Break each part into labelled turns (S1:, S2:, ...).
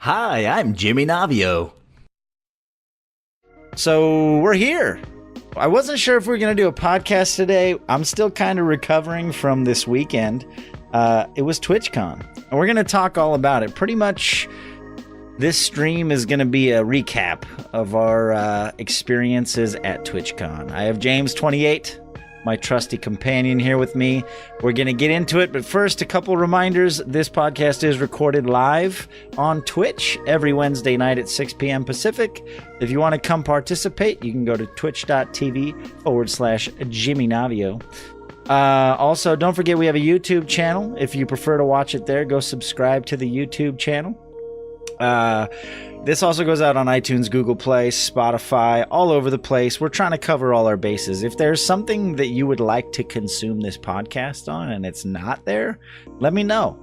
S1: Hi, I'm JimmyNavio. So we're here. I wasn't sure if we were going to do a podcast today. I'm still kind of recovering from this weekend. It was TwitchCon, and we're going to talk all about it. Pretty much this stream is going to be a recap of our experiences at TwitchCon. I have James28, my trusty companion, here with me. We're going to get into it, but first, a couple reminders. This podcast is recorded live on Twitch every Wednesday night at 6 p.m. Pacific. If you want to come participate, you can go to twitch.tv/JimmyNavio. Also, don't forget we have a YouTube channel. If you prefer to watch it there, go subscribe to the YouTube channel. This also goes out on iTunes, Google Play, Spotify, all over the place. We're trying to cover all our bases. If there's something that you would like to consume this podcast on and it's not there, let me know.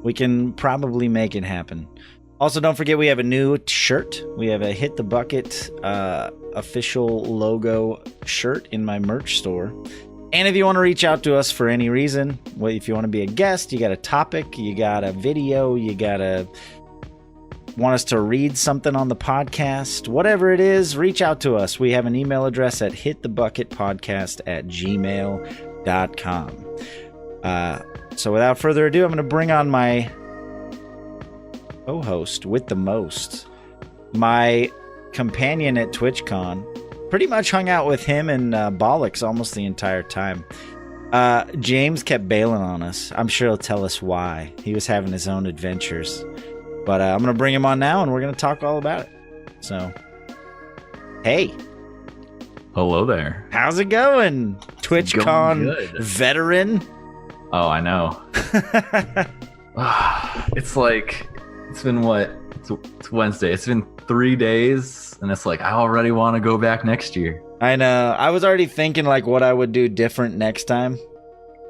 S1: We can probably make it happen. Also, don't forget we have a new shirt. We have a Hit the Bucket official logo shirt in my merch store. And if you want to reach out to us for any reason, if you want to be a guest, you got a topic, you got a video, you got a... want us to read something on the podcast, whatever it is, reach out to us. We have an email address at hitthebucketpodcast@gmail.com. So without further ado, I'm going to bring on my co-host with the most, my companion at TwitchCon. Pretty much hung out with him and Bollocks almost the entire time. James kept bailing on us. I'm sure he'll tell us why. He was having his own adventures. But I'm going to bring him on now, and we're going to talk all about it. So, hey.
S2: Hello there.
S1: How's it going? TwitchCon veteran?
S2: Oh, I know. It's been what? It's Wednesday. It's been 3 days, and it's like, I already want to go back next year.
S1: I know. I was already thinking, like, what I would do different next time.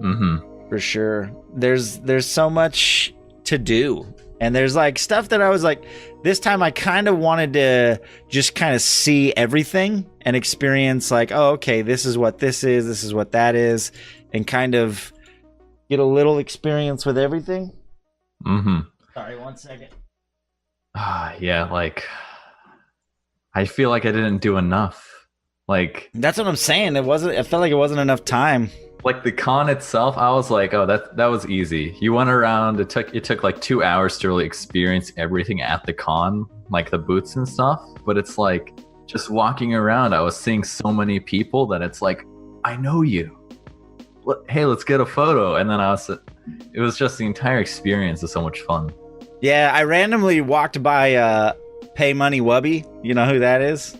S2: Mm-hmm.
S1: For sure. There's so much to do. And there's like stuff that I was like, this time I kind of wanted to just kind of see everything and experience like, oh, okay, this is what this is what that is, and kind of get a little experience with everything.
S2: Mm-hmm.
S1: Sorry, 1 second.
S2: Yeah, like, I feel like I didn't do enough. Like,
S1: that's what I'm saying. I felt like it wasn't enough time.
S2: Like the con itself, I was like, oh, that was easy. You went around, it took like 2 hours to really experience everything at the con, like the booths and stuff. But it's like, just walking around, I was seeing so many people that it's like, I know you. Hey, let's get a photo. And then it was just the entire experience is so much fun.
S1: Yeah, I randomly walked by Pay Money Wubby. You know who that is?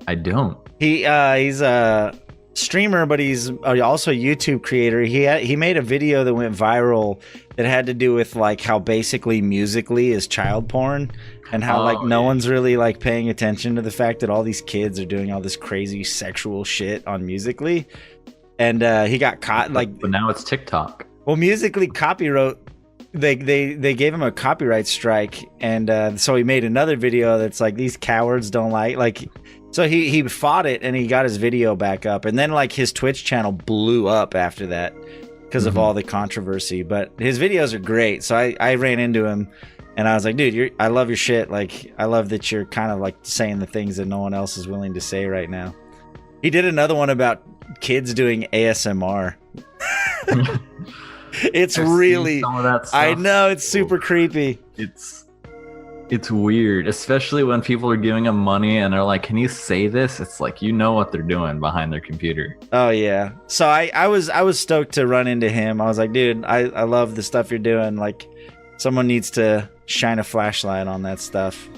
S2: I don't.
S1: He's a streamer, but he's also a YouTube creator. He made a video that went viral that had to do with like how basically Musical.ly is child porn, and how no one's really like paying attention to the fact that all these kids are doing all this crazy sexual shit on Musical.ly. And he got caught
S2: but now it's TikTok.
S1: Well, Musical.ly copyright, they gave him a copyright strike, and so he made another video that's like, these cowards don't like. So he fought it, and he got his video back up, and then like his Twitch channel blew up after that because of all the controversy. But his videos are great, so I ran into him, and I was like, dude, I love your shit. Like, I love that you're kind of like saying the things that no one else is willing to say right now. He did another one about kids doing ASMR. It's really, some of that stuff. I know, it's super creepy.
S2: It's weird, especially when people are giving them money and they're like, can you say this? It's like, you know what they're doing behind their computer.
S1: Oh, yeah. So I was stoked to run into him. I was like, dude, I love the stuff you're doing. Like, someone needs to shine a flashlight on that stuff.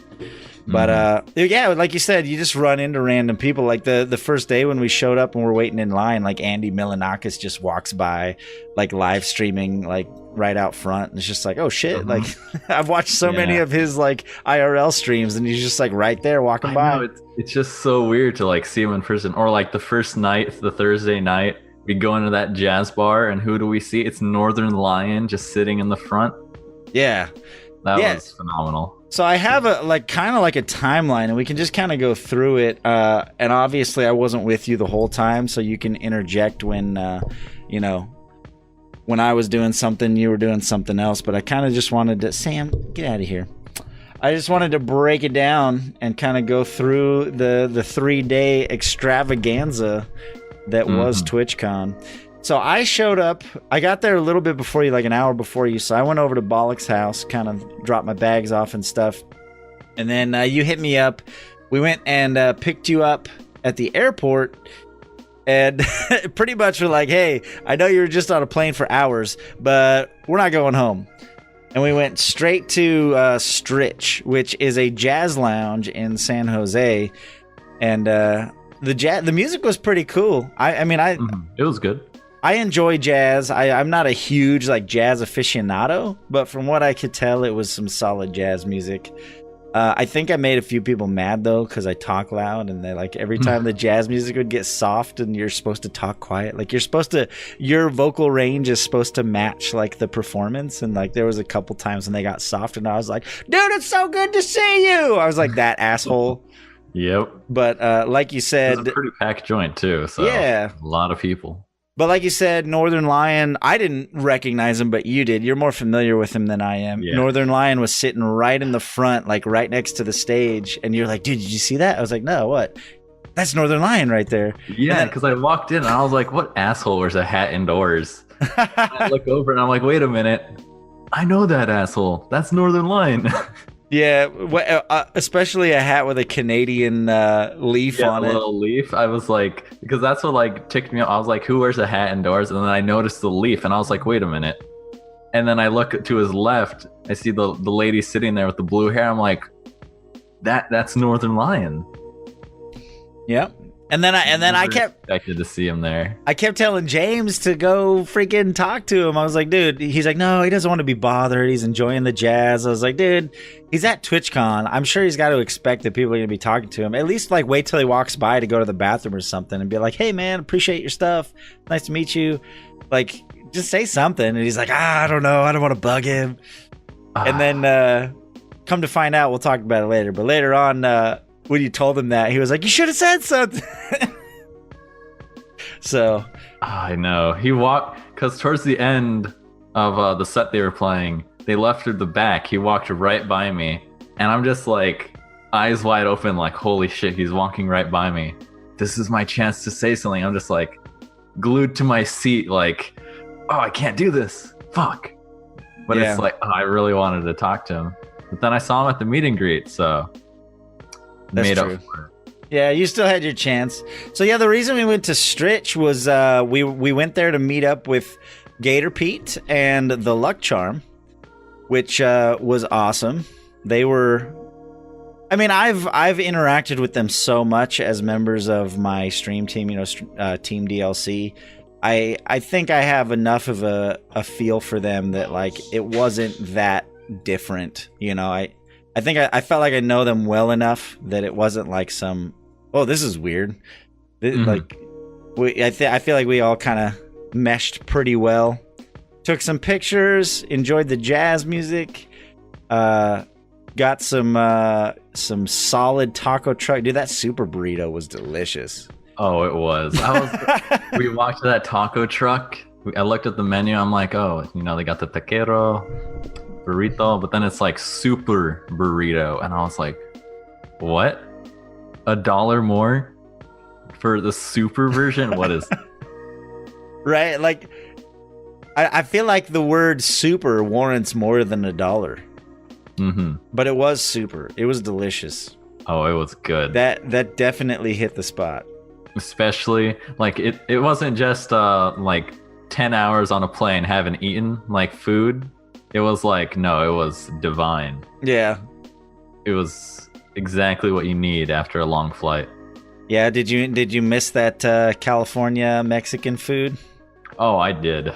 S1: But yeah, like you said, you just run into random people. Like the first day when we showed up and we're waiting in line, like Andy Milanakis just walks by, like live streaming, like right out front, and it's just like, oh shit! Like I've watched so many of his like IRL streams, and he's just like right there walking by.
S2: Know, it's just so weird to like see him in person. Or like the first night, the Thursday night, we go into that jazz bar, and who do we see? It's Northern Lion just sitting in the front.
S1: Yeah,
S2: that was phenomenal.
S1: So I have a kind of like a timeline, and we can just kind of go through it. And obviously, I wasn't with you the whole time, so you can interject when when I was doing something, you were doing something else. But I kind of just wanted to, Sam, get out of here. I just wanted to break it down and kind of go through the 3-day extravaganza that was TwitchCon. So I showed up. I got there a little bit before you, like an hour before you. So I went over to Bollock's house, kind of dropped my bags off and stuff. And then you hit me up. We went and picked you up at the airport. And pretty much were like, hey, I know you were just on a plane for hours, but we're not going home. And we went straight to Stritch, which is a jazz lounge in San Jose. And the music was pretty cool. I mean,
S2: it was good.
S1: I enjoy jazz. I'm not a huge like jazz aficionado, but from what I could tell, it was some solid jazz music. I think I made a few people mad though, because I talk loud, and they like every time the jazz music would get soft and you're supposed to talk quiet, like your vocal range is supposed to match like the performance. And like there was a couple times when they got soft and I was like, dude, it's so good to see you. I was like that asshole.
S2: Yep.
S1: But like you said,
S2: it's a pretty packed joint too. So
S1: yeah,
S2: a lot of people.
S1: But like you said, Northern Lion, I didn't recognize him, but you did. You're more familiar with him than I am. Yeah. Northern Lion was sitting right in the front, like right next to the stage. And you're like, dude, did you see that? I was like, no, what? That's Northern Lion right there.
S2: Yeah, because I walked in and I was like, what asshole wears a hat indoors? I look over and I'm like, wait a minute. I know that asshole. That's Northern Lion.
S1: Yeah, especially a hat with a Canadian leaf on it.
S2: A little leaf. I was like, because that's what like ticked me off. I was like, who wears a hat indoors? And then I noticed the leaf, and I was like, wait a minute. And then I look to his left. I see the lady sitting there with the blue hair. I'm like, that's Northern Lion.
S1: Yep. And then I kept
S2: expected to see him there.
S1: I kept telling James to go freaking talk to him. I was like, dude, he's like, no, he doesn't want to be bothered. He's enjoying the jazz. I was like, dude, he's at TwitchCon. I'm sure he's got to expect that people are going to be talking to him. At least like wait till he walks by to go to the bathroom or something and be like, hey man, appreciate your stuff. Nice to meet you. Like, just say something. And he's like, I don't know. I don't want to bug him. And then come to find out, we'll talk about it later. But later on, when you told him that, he was like, you should have said something. So
S2: I know he walked, because towards the end of the set they were playing, they left through the back. He walked right by me, and I'm just like eyes wide open, like, holy shit, he's walking right by me. This is my chance to say something. I'm just like glued to my seat, like, oh, I can't do this, fuck. But yeah. It's like, oh, I really wanted to talk to him. But then I saw him at the meet and greet, so
S1: that's
S2: made
S1: true.
S2: Up for it.
S1: Yeah, you still had your chance. So yeah, the reason we went to Stritch was we went there to meet up with Gator Pete and the Luck Charm, which was awesome. They were, I mean, I've interacted with them so much as members of my stream team, Team DLC. I think I have enough of a feel for them that like it wasn't that different. I think I felt like I know them well enough that it wasn't like some, oh, this is weird. Like, I feel like we all kind of meshed pretty well. Took some pictures, enjoyed the jazz music, got some solid taco truck. Dude, that super burrito was delicious.
S2: Oh, it was. We walked to that taco truck. I looked at the menu. I'm like, oh, they got the taquero burrito, but then it's like super burrito, and I was like, what? $1 more for the super version? What is
S1: right? Like, I feel like the word super warrants more than $1. But it was super. It was delicious.
S2: Oh, it was good.
S1: That definitely hit the spot.
S2: Especially like it wasn't just like 10 hours on a plane haven't eaten like food. It was like, no, it was divine.
S1: Yeah.
S2: It was exactly what you need after a long flight.
S1: Yeah, did you miss that California Mexican food?
S2: Oh, I did.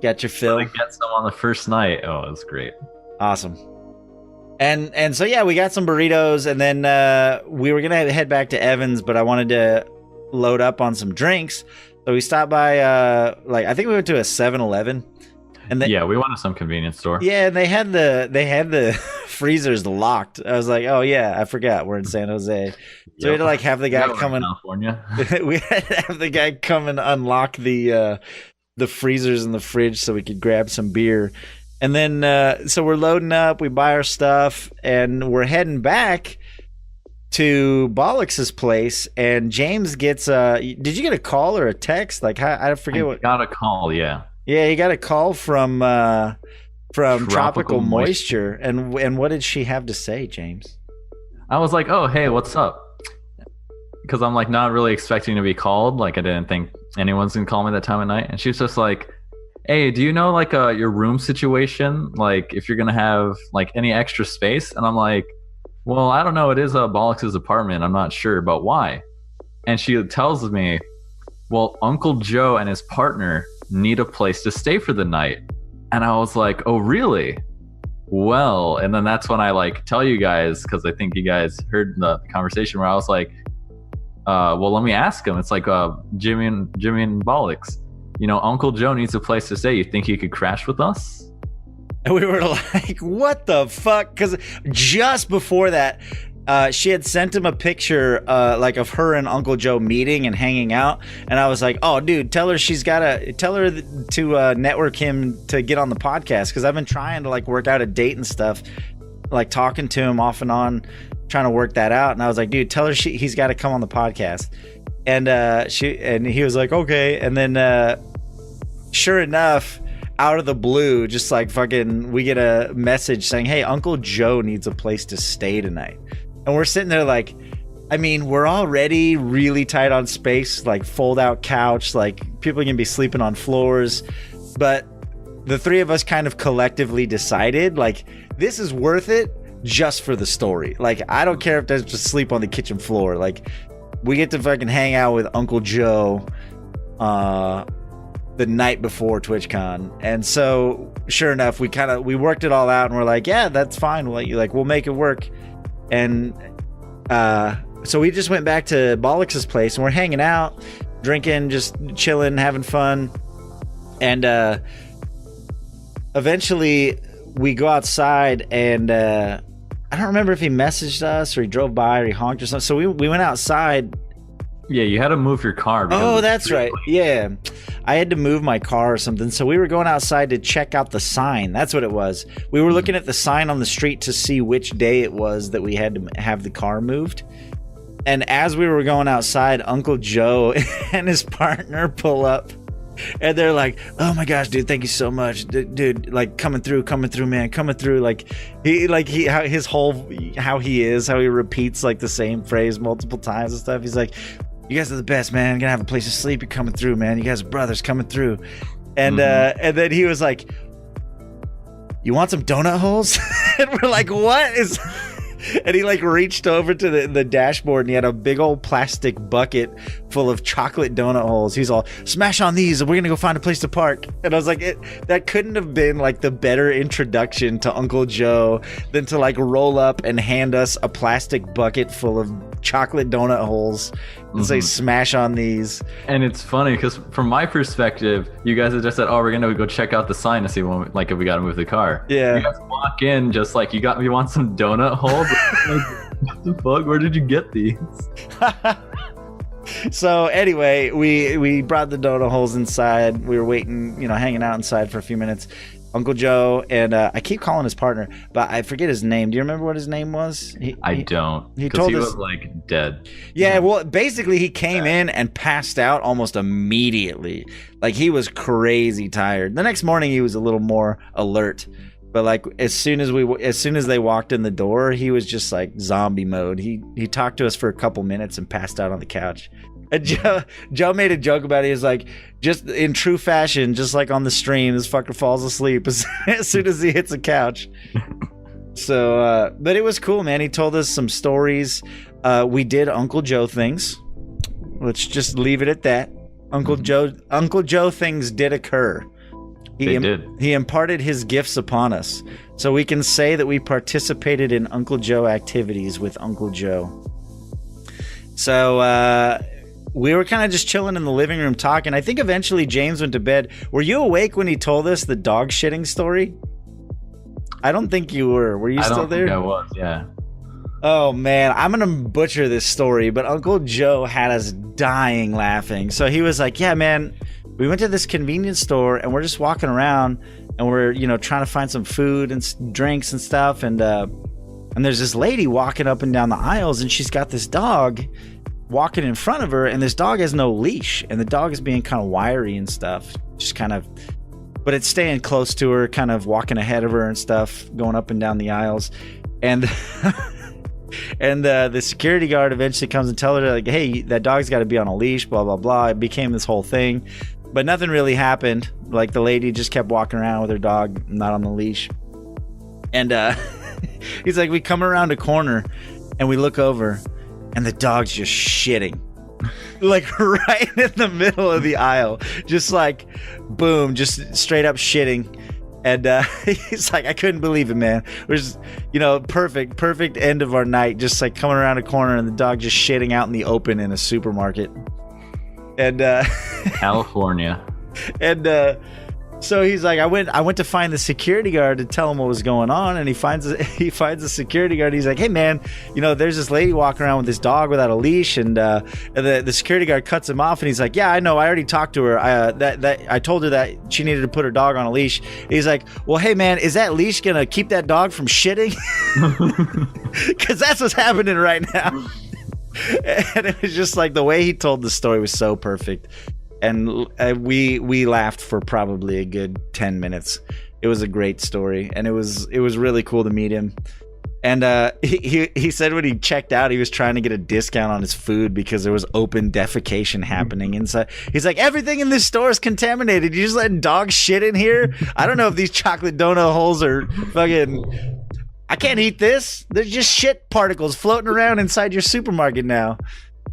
S1: Got your fill?
S2: I get some on the first night. Oh, it was great.
S1: Awesome. And so yeah, we got some burritos, and then we were gonna head back to Evans, but I wanted to load up on some drinks. So we stopped by I think we went to a 7-Eleven. And
S2: yeah, we went to some convenience store.
S1: Yeah, and they had the freezers locked. I was like, oh yeah, I forgot we're in San Jose. So we had to like have the guy come in
S2: California.
S1: We had to have the guy come and unlock the freezers in the fridge so we could grab some beer. And then, so we're loading up, we buy our stuff, and we're heading back to Bollocks's place. And James gets did you get a call or a text? Like, I forget what.
S2: Got a call, yeah.
S1: Yeah, he got a call from Tropical Moisture. And what did she have to say, James?
S2: I was like, oh, hey, what's up? Because I'm like not really expecting to be called. Like I didn't think anyone's gonna call me that time of night. And she was just like, hey, do you know like your room situation? Like if you're gonna have like any extra space? And I'm like, well, I don't know. It is Bollocks's apartment. I'm not sure, but why? And she tells me, well, Uncle Joe and his partner need a place to stay for the night. And I was like, oh, really? Well, and then that's when I like tell you guys, because I think you guys heard the conversation where I was like, well, let me ask him. It's like Jimmy and Bollocks. You know, Uncle Joe needs a place to stay. You think he could crash with us?
S1: And we were like, what the fuck? Because just before that, she had sent him a picture like of her and Uncle Joe meeting and hanging out. And I was like, oh, dude, tell her to network him to get on the podcast. Because I've been trying to like work out a date and stuff, like talking to him off and on, trying to work that out. And I was like, dude, tell her he's got to come on the podcast. And he was like, okay. And then sure enough, out of the blue, just like fucking, we get a message saying, hey, Uncle Joe needs a place to stay tonight. And we're sitting there like, I mean, we're already really tight on space, like fold out couch, like people are gonna be sleeping on floors. But the three of us kind of collectively decided like, this is worth it just for the story. Like, I don't care if there's just sleep on the kitchen floor. Like, we get to fucking hang out with Uncle Joe the night before TwitchCon. And so sure enough, we worked it all out and we're like, yeah, that's fine. We'll make it work. And so we just went back to Bollocks's place and we're hanging out, drinking, just chilling, having fun. And eventually we go outside and I don't remember if he messaged us or he drove by or he honked or something. So we went outside.
S2: Yeah, you had to move your car.
S1: Oh, that's right. Yeah, I had to move my car or something. So we were going outside to check out the sign. That's what it was. We were looking at the sign on the street to see which day it was that we had to have the car moved. And as we were going outside, Uncle Joe and his partner pull up. And they're like, oh my gosh, dude, thank you so much. Dude, like coming through, man, coming through. Like how he repeats like the same phrase multiple times and stuff. He's like, you guys are the best, man. I'm gonna have a place to sleep. You're coming through, man. You guys are brothers coming through. And and then he was like, you want some donut holes? And we're like, what is... And he like reached over to the dashboard and he had a big old plastic bucket full of chocolate donut holes. He's all, smash on these and we're gonna go find a place to park. And I was like, that couldn't have been like the better introduction to Uncle Joe than to like roll up and hand us a plastic bucket full of chocolate donut holes and say, smash on these.
S2: And it's funny because from my perspective, you guys have just said, oh, we're gonna go check out the sign to see if we gotta move the car.
S1: Yeah.
S2: You guys walk in just like, you want some donut holes? Like, what the fuck? Where did you get these?
S1: So anyway, we brought the donut holes inside. We were waiting, hanging out inside for a few minutes. Uncle Joe and I keep calling his partner, but I forget his name. Do you remember what his name was?
S2: I don't.
S1: He told us,
S2: was like dead.
S1: Yeah, well, basically he came in and passed out almost immediately. Like he was crazy tired. The next morning he was a little more alert. But like as soon as they walked in the door, he was just like zombie mode. He talked to us for a couple minutes and passed out on the couch. And Joe made a joke about it. He was like, just in true fashion, just like on the stream, this fucker falls asleep as soon as he hits the couch. So, but it was cool, man. He told us some stories. We did Uncle Joe things. Let's just leave it at that. Uncle Joe things did occur. They did. He imparted his gifts upon us. So we can say that we participated in Uncle Joe activities with Uncle Joe. So, we were kind of just chilling in the living room talking. I think eventually James went to bed. Were you awake when he told us the dog shitting story? I don't think you were. Were you still there?
S2: I was, yeah.
S1: Oh, man. I'm going to butcher this story, but Uncle Joe had us dying laughing. So he was like, yeah, man, we went to this convenience store and we're just walking around and we're trying to find some food and drinks and stuff, and there's this lady walking up and down the aisles, and she's got this dog walking in front of her, and this dog has no leash, and the dog is being kind of wiry and stuff, just kind of, but it's staying close to her, kind of walking ahead of her and stuff, going up and down the aisles, and and the security guard eventually comes and tells her, like, hey, that dog's got to be on a leash, blah blah blah. It became this whole thing, but nothing really happened. Like, the lady just kept walking around with her dog not on the leash, and he's like, we come around a corner and we look over, and the dog's just shitting. Like, right in the middle of the aisle. Just like, boom, just straight up shitting. And he's like, I couldn't believe it, man. It was, perfect end of our night. Just like coming around a corner and the dog just shitting out in the open in a supermarket. And
S2: California.
S1: And so he's like, I went to find the security guard to tell him what was going on, and he finds the security guard. He's like, hey man, there's this lady walking around with this dog without a leash, and the security guard cuts him off, and he's like, yeah, I know, I already talked to her. I told her that she needed to put her dog on a leash. And he's like, well, hey man, is that leash gonna keep that dog from shitting? Because that's what's happening right now. And it was just like, the way he told the story was so perfect. And we laughed for probably a good 10 minutes. It was a great story, and it was really cool to meet him. And he said when he checked out, he was trying to get a discount on his food because there was open defecation happening inside. He's like, everything in this store is contaminated. You just letting dogs shit in here? I don't know if these chocolate donut holes are fucking... I can't eat this. There's just shit particles floating around inside your supermarket now.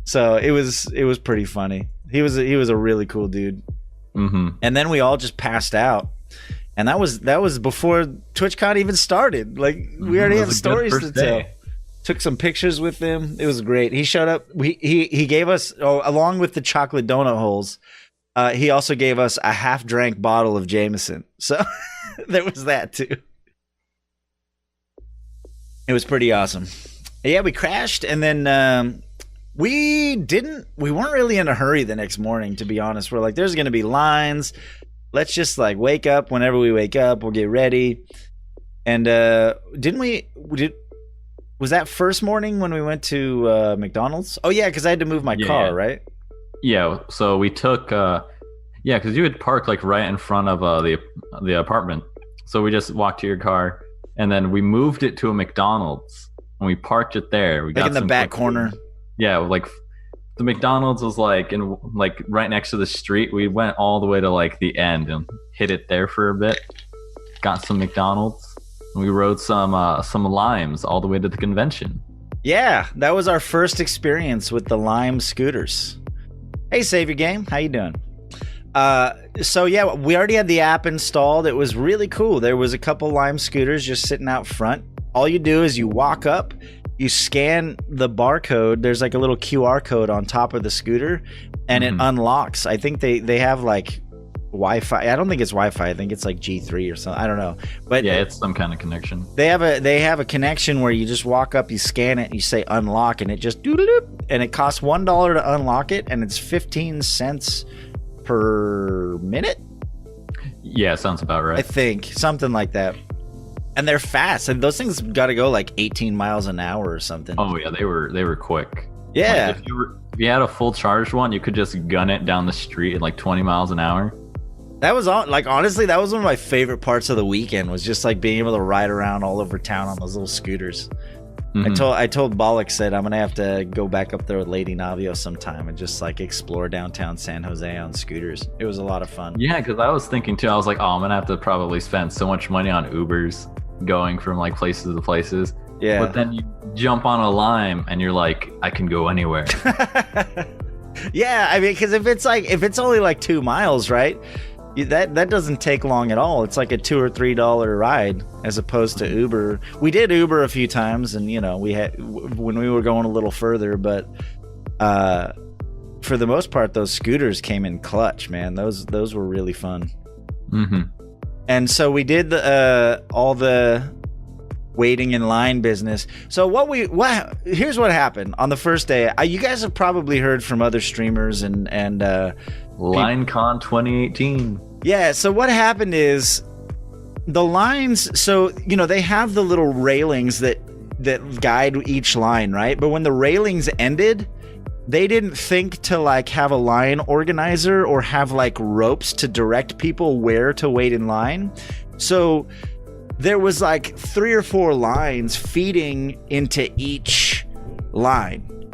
S1: So it was pretty funny. He was a really cool dude.
S2: Mm-hmm.
S1: And then we all just passed out, and that was before TwitchCon even started. Like, we already had stories to tell. Took some pictures with him. It was great. He showed up. He gave us, along with the chocolate donut holes, he also gave us a half-drank bottle of Jameson. So there was that too. It was pretty awesome. Yeah, we crashed, and then we weren't really in a hurry the next morning, to be honest. We're like, there's going to be lines. Let's just like wake up whenever we wake up. We'll get ready. And was that first morning when we went to McDonald's? Oh yeah, because I had to move my car, right?
S2: Yeah, so we took, because you had parked like right in front of the apartment. So we just walked to your car, and then we moved it to a McDonald's, and we parked it there. We got
S1: in the back corner.
S2: Yeah, like the McDonald's was like right next to the street. We went all the way to like the end and hit it there for a bit. Got some McDonald's. And we rode some Limes all the way to the convention. Yeah,
S1: that was our first experience with the Lime scooters. Hey, Savior Game, how you doing? So yeah, we already had the app installed. It was really cool. There was a couple Lime scooters just sitting out front. All you do is you walk up, you scan the barcode. There's like a little QR code on top of the scooter, and it unlocks. I think they have like Wi-Fi. I don't think it's Wi-Fi. I think it's like G3 or something. I don't know. But
S2: yeah, it's some kind of connection.
S1: They have a connection where you just walk up, you scan it, you say unlock, and it just doodle-doop, and it costs $1 to unlock it, and it's 15 cents per minute.
S2: Yeah, sounds about right.
S1: I think something like that. And they're fast, and those things got to go like 18 miles an hour or something.
S2: Oh yeah, they were quick.
S1: Yeah.
S2: Like if you had a full charged one, you could just gun it down the street at like 20 miles an hour.
S1: That was like, honestly, that was one of my favorite parts of the weekend, was just like being able to ride around all over town on those little scooters. I told Bollock, said I'm gonna have to go back up there with Lady Navio sometime and just like explore downtown San Jose on scooters. It was a lot of fun.
S2: Yeah, because I was thinking too, I was like, oh, I'm gonna have to probably spend so much money on Ubers going from like places to places.
S1: Yeah.
S2: But then you jump on a Lime and you're like, I can go anywhere.
S1: Yeah, I mean, because if it's only like 2 miles, right? That doesn't take long at all. It's like a $2 or $3 ride as opposed to Uber. We did Uber a few times, and we had when we were going a little further, but for the most part, those scooters came in clutch, man. Those were really fun. And so we did all the waiting in line business. So here's what happened on the first day. You guys have probably heard from other streamers and
S2: LineCon 2018.
S1: Yeah, so what happened is the lines, so they have the little railings that guide each line, right? But when the railings ended, they didn't think to like have a line organizer or have like ropes to direct people where to wait in line. So there was like 3 or 4 lines feeding into each line.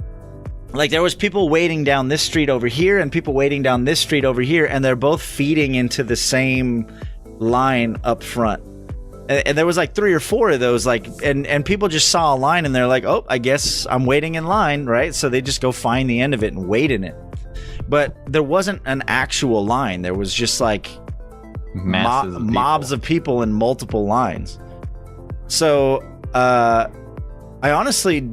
S1: Like there was people waiting down this street over here and people waiting down this street over here, and they're both feeding into the same line up front. And there was like 3 or 4 of those, like, and people just saw a line and they're like, oh, I guess I'm waiting in line, right? So they just go find the end of it and wait in it. But there wasn't an actual line. There was just like mobs of people in multiple lines. So I honestly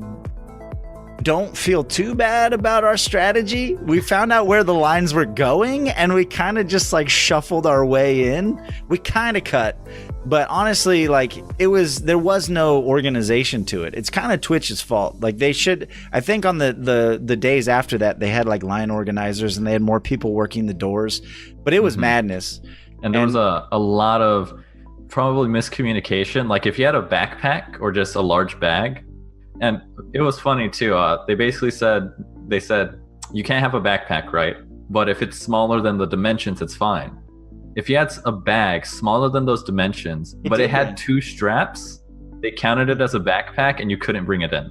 S1: don't feel too bad about our strategy. We found out where the lines were going and we kind of just like shuffled our way in. We kind of cut. But honestly, like there was no organization to it. It's kind of Twitch's fault. Like they should, I think on the days after that, they had like line organizers and they had more people working the doors, but it was madness.
S2: And there was a lot of probably miscommunication. Like if you had a backpack or just a large bag, and it was funny too. They basically said, you can't have a backpack, right? But if it's smaller than the dimensions, it's fine. If you had a bag smaller than those dimensions, but it had 2 straps, they counted it as a backpack and you couldn't bring it in.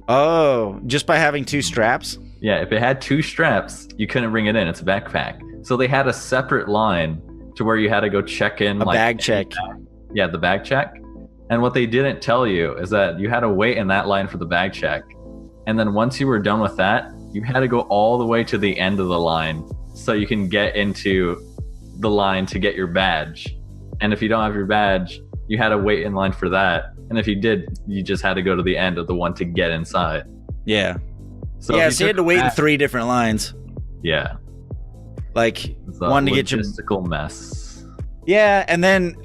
S1: Oh, just by having 2 straps?
S2: Yeah, if it had 2 straps, you couldn't bring it in. It's a backpack. So they had a separate line to where you had to go check in.
S1: A bag check.
S2: Yeah, the bag check. And what they didn't tell you is that you had to wait in that line for the bag check. And then once you were done with that, you had to go all the way to the end of the line so you can get into the line to get your badge. And if you don't have your badge, you had to wait in line for that. And if you did, you just had to go to the end of the one to get inside.
S1: Yeah. So you had to wait in 3 different lines.
S2: Yeah.
S1: Like one to get your
S2: logistical mess.
S1: Yeah, and then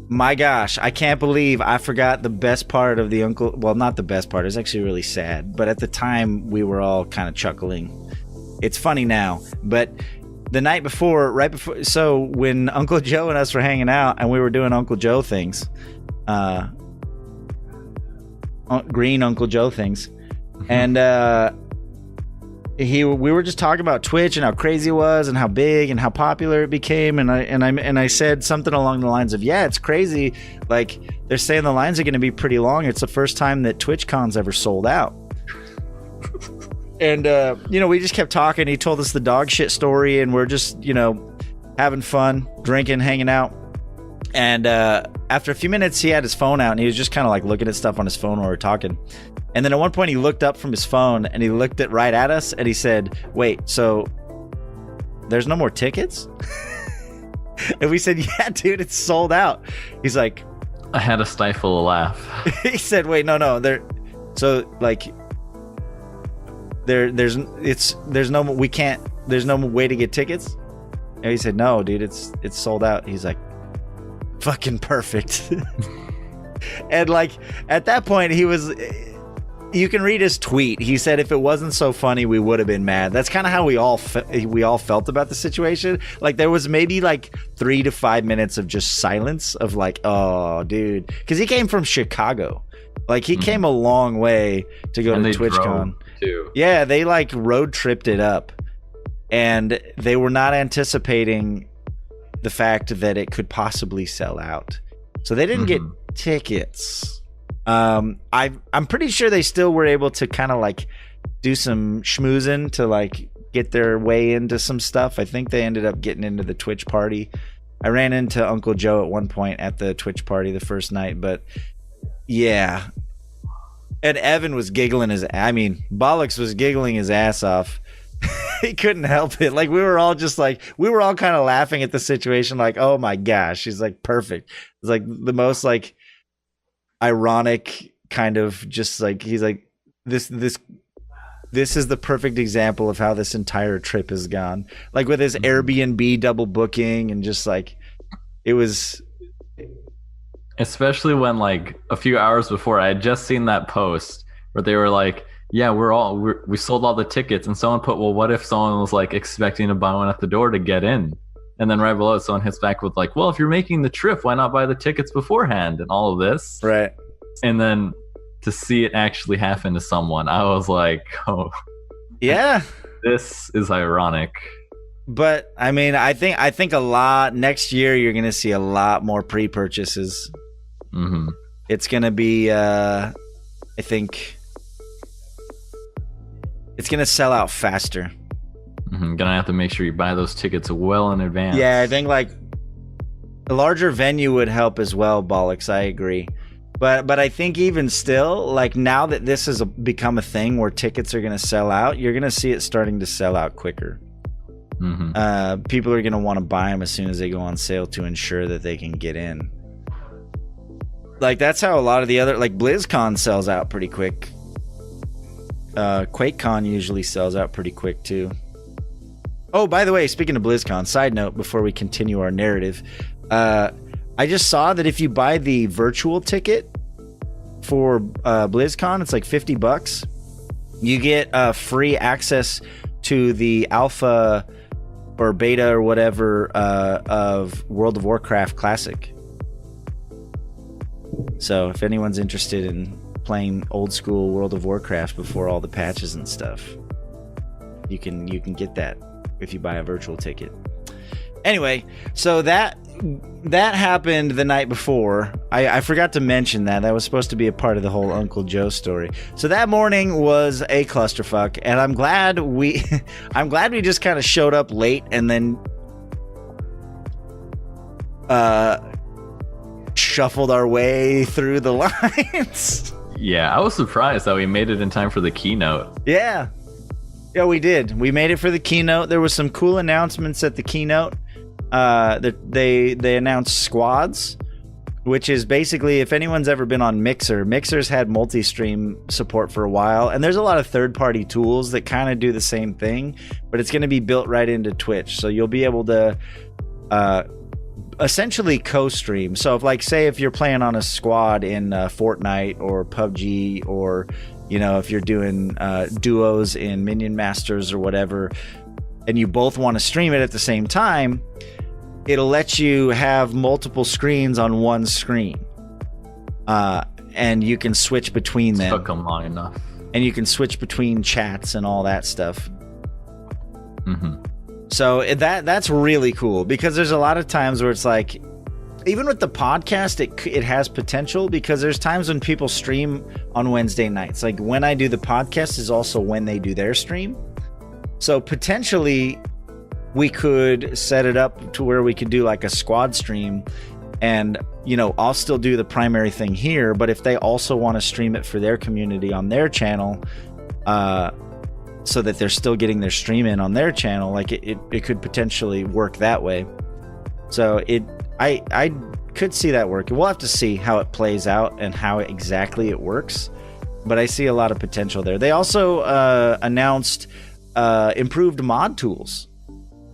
S1: my gosh, I can't believe I forgot the best part of the Uncle. Well, not the best part. It's actually really sad. But at the time, we were all kind of chuckling. It's funny now, but the night before, right before, so when Uncle Joe and us were hanging out and we were doing Uncle Joe things, green Uncle Joe things, and we were just talking about Twitch and how crazy it was and how big and how popular it became, and I said something along the lines of, yeah, it's crazy, like they're saying the lines are going to be pretty long. It's the first time that TwitchCon's ever sold out. And we just kept talking. He told us the dog shit story, and we're just having fun, drinking, hanging out. And after a few minutes, he had his phone out and he was just kind of like looking at stuff on his phone while we were talking. And then at one point he looked up from his phone and he looked right at us and he said, wait, so there's no more tickets? And we said, yeah, dude, it's sold out. He's like,
S2: I had to stifle a laugh.
S1: He said, wait, no, there's no way to get tickets. And he said, no, dude, it's sold out. He's like, fucking perfect. And like at that point he was, you can read his tweet. He said if it wasn't so funny we would have been mad. That's kind of how we all felt about the situation. Like there was maybe like 3 to 5 minutes of just silence of like, oh dude, because he came from Chicago. Like he came a long way to go to TwitchCon
S2: too.
S1: Yeah, they like road tripped it up, and they were not anticipating the fact that it could possibly sell out, so they didn't get tickets. I'm pretty sure they still were able to kind of like do some schmoozing to like get their way into some stuff. I think they ended up getting into the Twitch party. I ran into Uncle Joe at one point at the Twitch party the first night, but yeah. And Evan was giggling Bollocks was giggling his ass off. He couldn't help it. Like we were all kind of laughing at the situation. Like, oh my gosh, he's like perfect. It's like the most like ironic kind of just like, he's like, this is the perfect example of how this entire trip has gone. Like with his Airbnb double booking and just like, it was.
S2: Especially when like a few hours before I had just seen that post where they were like, yeah, we sold all the tickets, and someone put, well, what if someone was like expecting to buy one at the door to get in? And then right below, someone hits back with like, well, if you're making the trip, why not buy the tickets beforehand and all of this?
S1: Right.
S2: And then to see it actually happen to someone, I was like, oh,
S1: yeah,
S2: this is ironic.
S1: But I mean, I think a lot next year you're going to see a lot more pre-purchases.
S2: Mm-hmm.
S1: It's going to be, I think it's going to sell out faster.
S2: Mm-hmm. Gonna have to make sure you buy those tickets well in advance.
S1: Yeah, I think like a larger venue would help as well, Bollocks. I agree. But I think even still, like now that this has become a thing where tickets are going to sell out, you're going to see it starting to sell out quicker.
S2: Mm-hmm.
S1: People are going to want to buy them as soon as they go on sale to ensure that they can get in. Like that's how a lot of the other, like BlizzCon sells out pretty quick. QuakeCon usually sells out pretty quick too. Oh, by the way, speaking of BlizzCon, side note before we continue our narrative, I just saw that if you buy the virtual ticket for BlizzCon, it's like $50. You get free access to the alpha or beta or whatever of World of Warcraft Classic. So if anyone's interested in playing old school World of Warcraft before all the patches and stuff, you can get that if you buy a virtual ticket. Anyway, so that happened the night before. I forgot to mention that was supposed to be a part of the whole Uncle Joe story. So that morning was a clusterfuck, and I'm glad we just kind of showed up late and then shuffled our way through the lines. Yeah,
S2: I was surprised that we made it in time for the keynote.
S1: Yeah, we did. We made it for the keynote. There was some cool announcements at the keynote. They announced squads, which is basically, if anyone's ever been on Mixer's had multi-stream support for a while, and there's a lot of third-party tools that kind of do the same thing, but it's going to be built right into Twitch, so you'll be able to essentially co-stream. So if you're playing on a squad in Fortnite or PUBG, or if you're doing duos in Minion Masters or whatever, and you both want to stream it at the same time, it'll let you have multiple screens on one screen. And you can switch between them.
S2: Took them long enough.
S1: And you can switch between chats and all that stuff.
S2: Mm-hmm.
S1: So that's really cool, because there's a lot of times where it's like, even with the podcast, it has potential, because there's times when people stream on Wednesday nights. Like when I do the podcast is also when they do their stream. So potentially we could set it up to where we could do like a squad stream, and I'll still do the primary thing here, but if they also want to stream it for their community on their channel, so that they're still getting their stream in on their channel, like it could potentially work that way. So I could see that working. We'll have to see how it plays out and how exactly it works, but I see a lot of potential there. They also announced improved mod tools.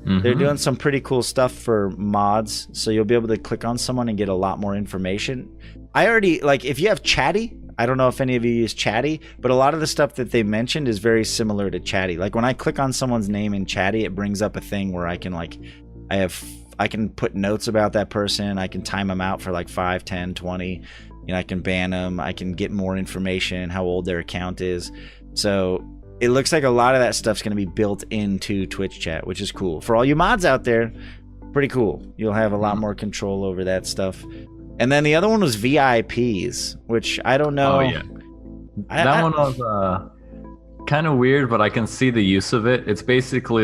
S1: Mm-hmm. They're doing some pretty cool stuff for mods, so you'll be able to click on someone and get a lot more information. I already, if you have Chatty, I don't know if any of you use Chatty, but a lot of the stuff that they mentioned is very similar to Chatty. Like when I click on someone's name in Chatty, it brings up a thing where I can I can put notes about that person. I can time them out for 5, 10, 20. I can ban them. I can get more information, how old their account is. So it looks like a lot of that stuff's going to be built into Twitch chat, which is cool. For all you mods out there, pretty cool. You'll have a lot more control over that stuff. And then the other one was VIPs, which I don't know.
S2: Oh, yeah. That one was kind of weird, but I can see the use of it. It's basically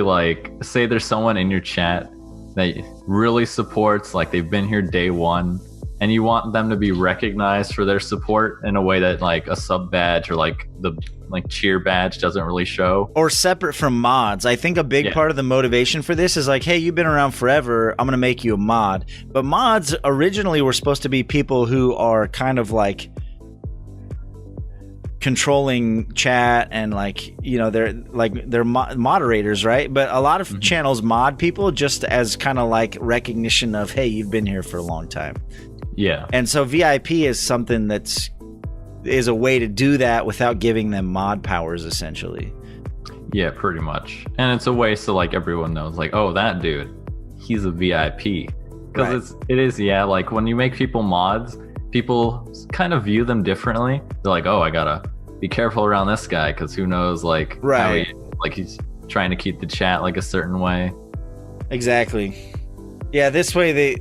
S2: say there's someone in your chat that really supports, they've been here day one, and you want them to be recognized for their support in a way that a sub badge or the cheer badge doesn't really show, or
S1: separate from mods. I think a big part of the motivation for this is hey, you've been around forever, I'm gonna make you a mod. But mods originally were supposed to be people who are kind of controlling chat and they're moderators, right? But a lot of channels mod people just as kind of recognition of, hey, you've been here for a long time.
S2: Yeah.
S1: And so VIP is something is a way to do that without giving them mod powers, essentially.
S2: Yeah, pretty much. And it's a way so everyone knows oh, that dude, he's a VIP. Because
S1: Right.
S2: it is, yeah, like when you make people mods, people kind of view them differently. They're like, oh, I gotta be careful around this guy because who knows, like, how
S1: Right.
S2: he's trying to keep the chat like a certain way.
S1: Exactly. Yeah, this way they,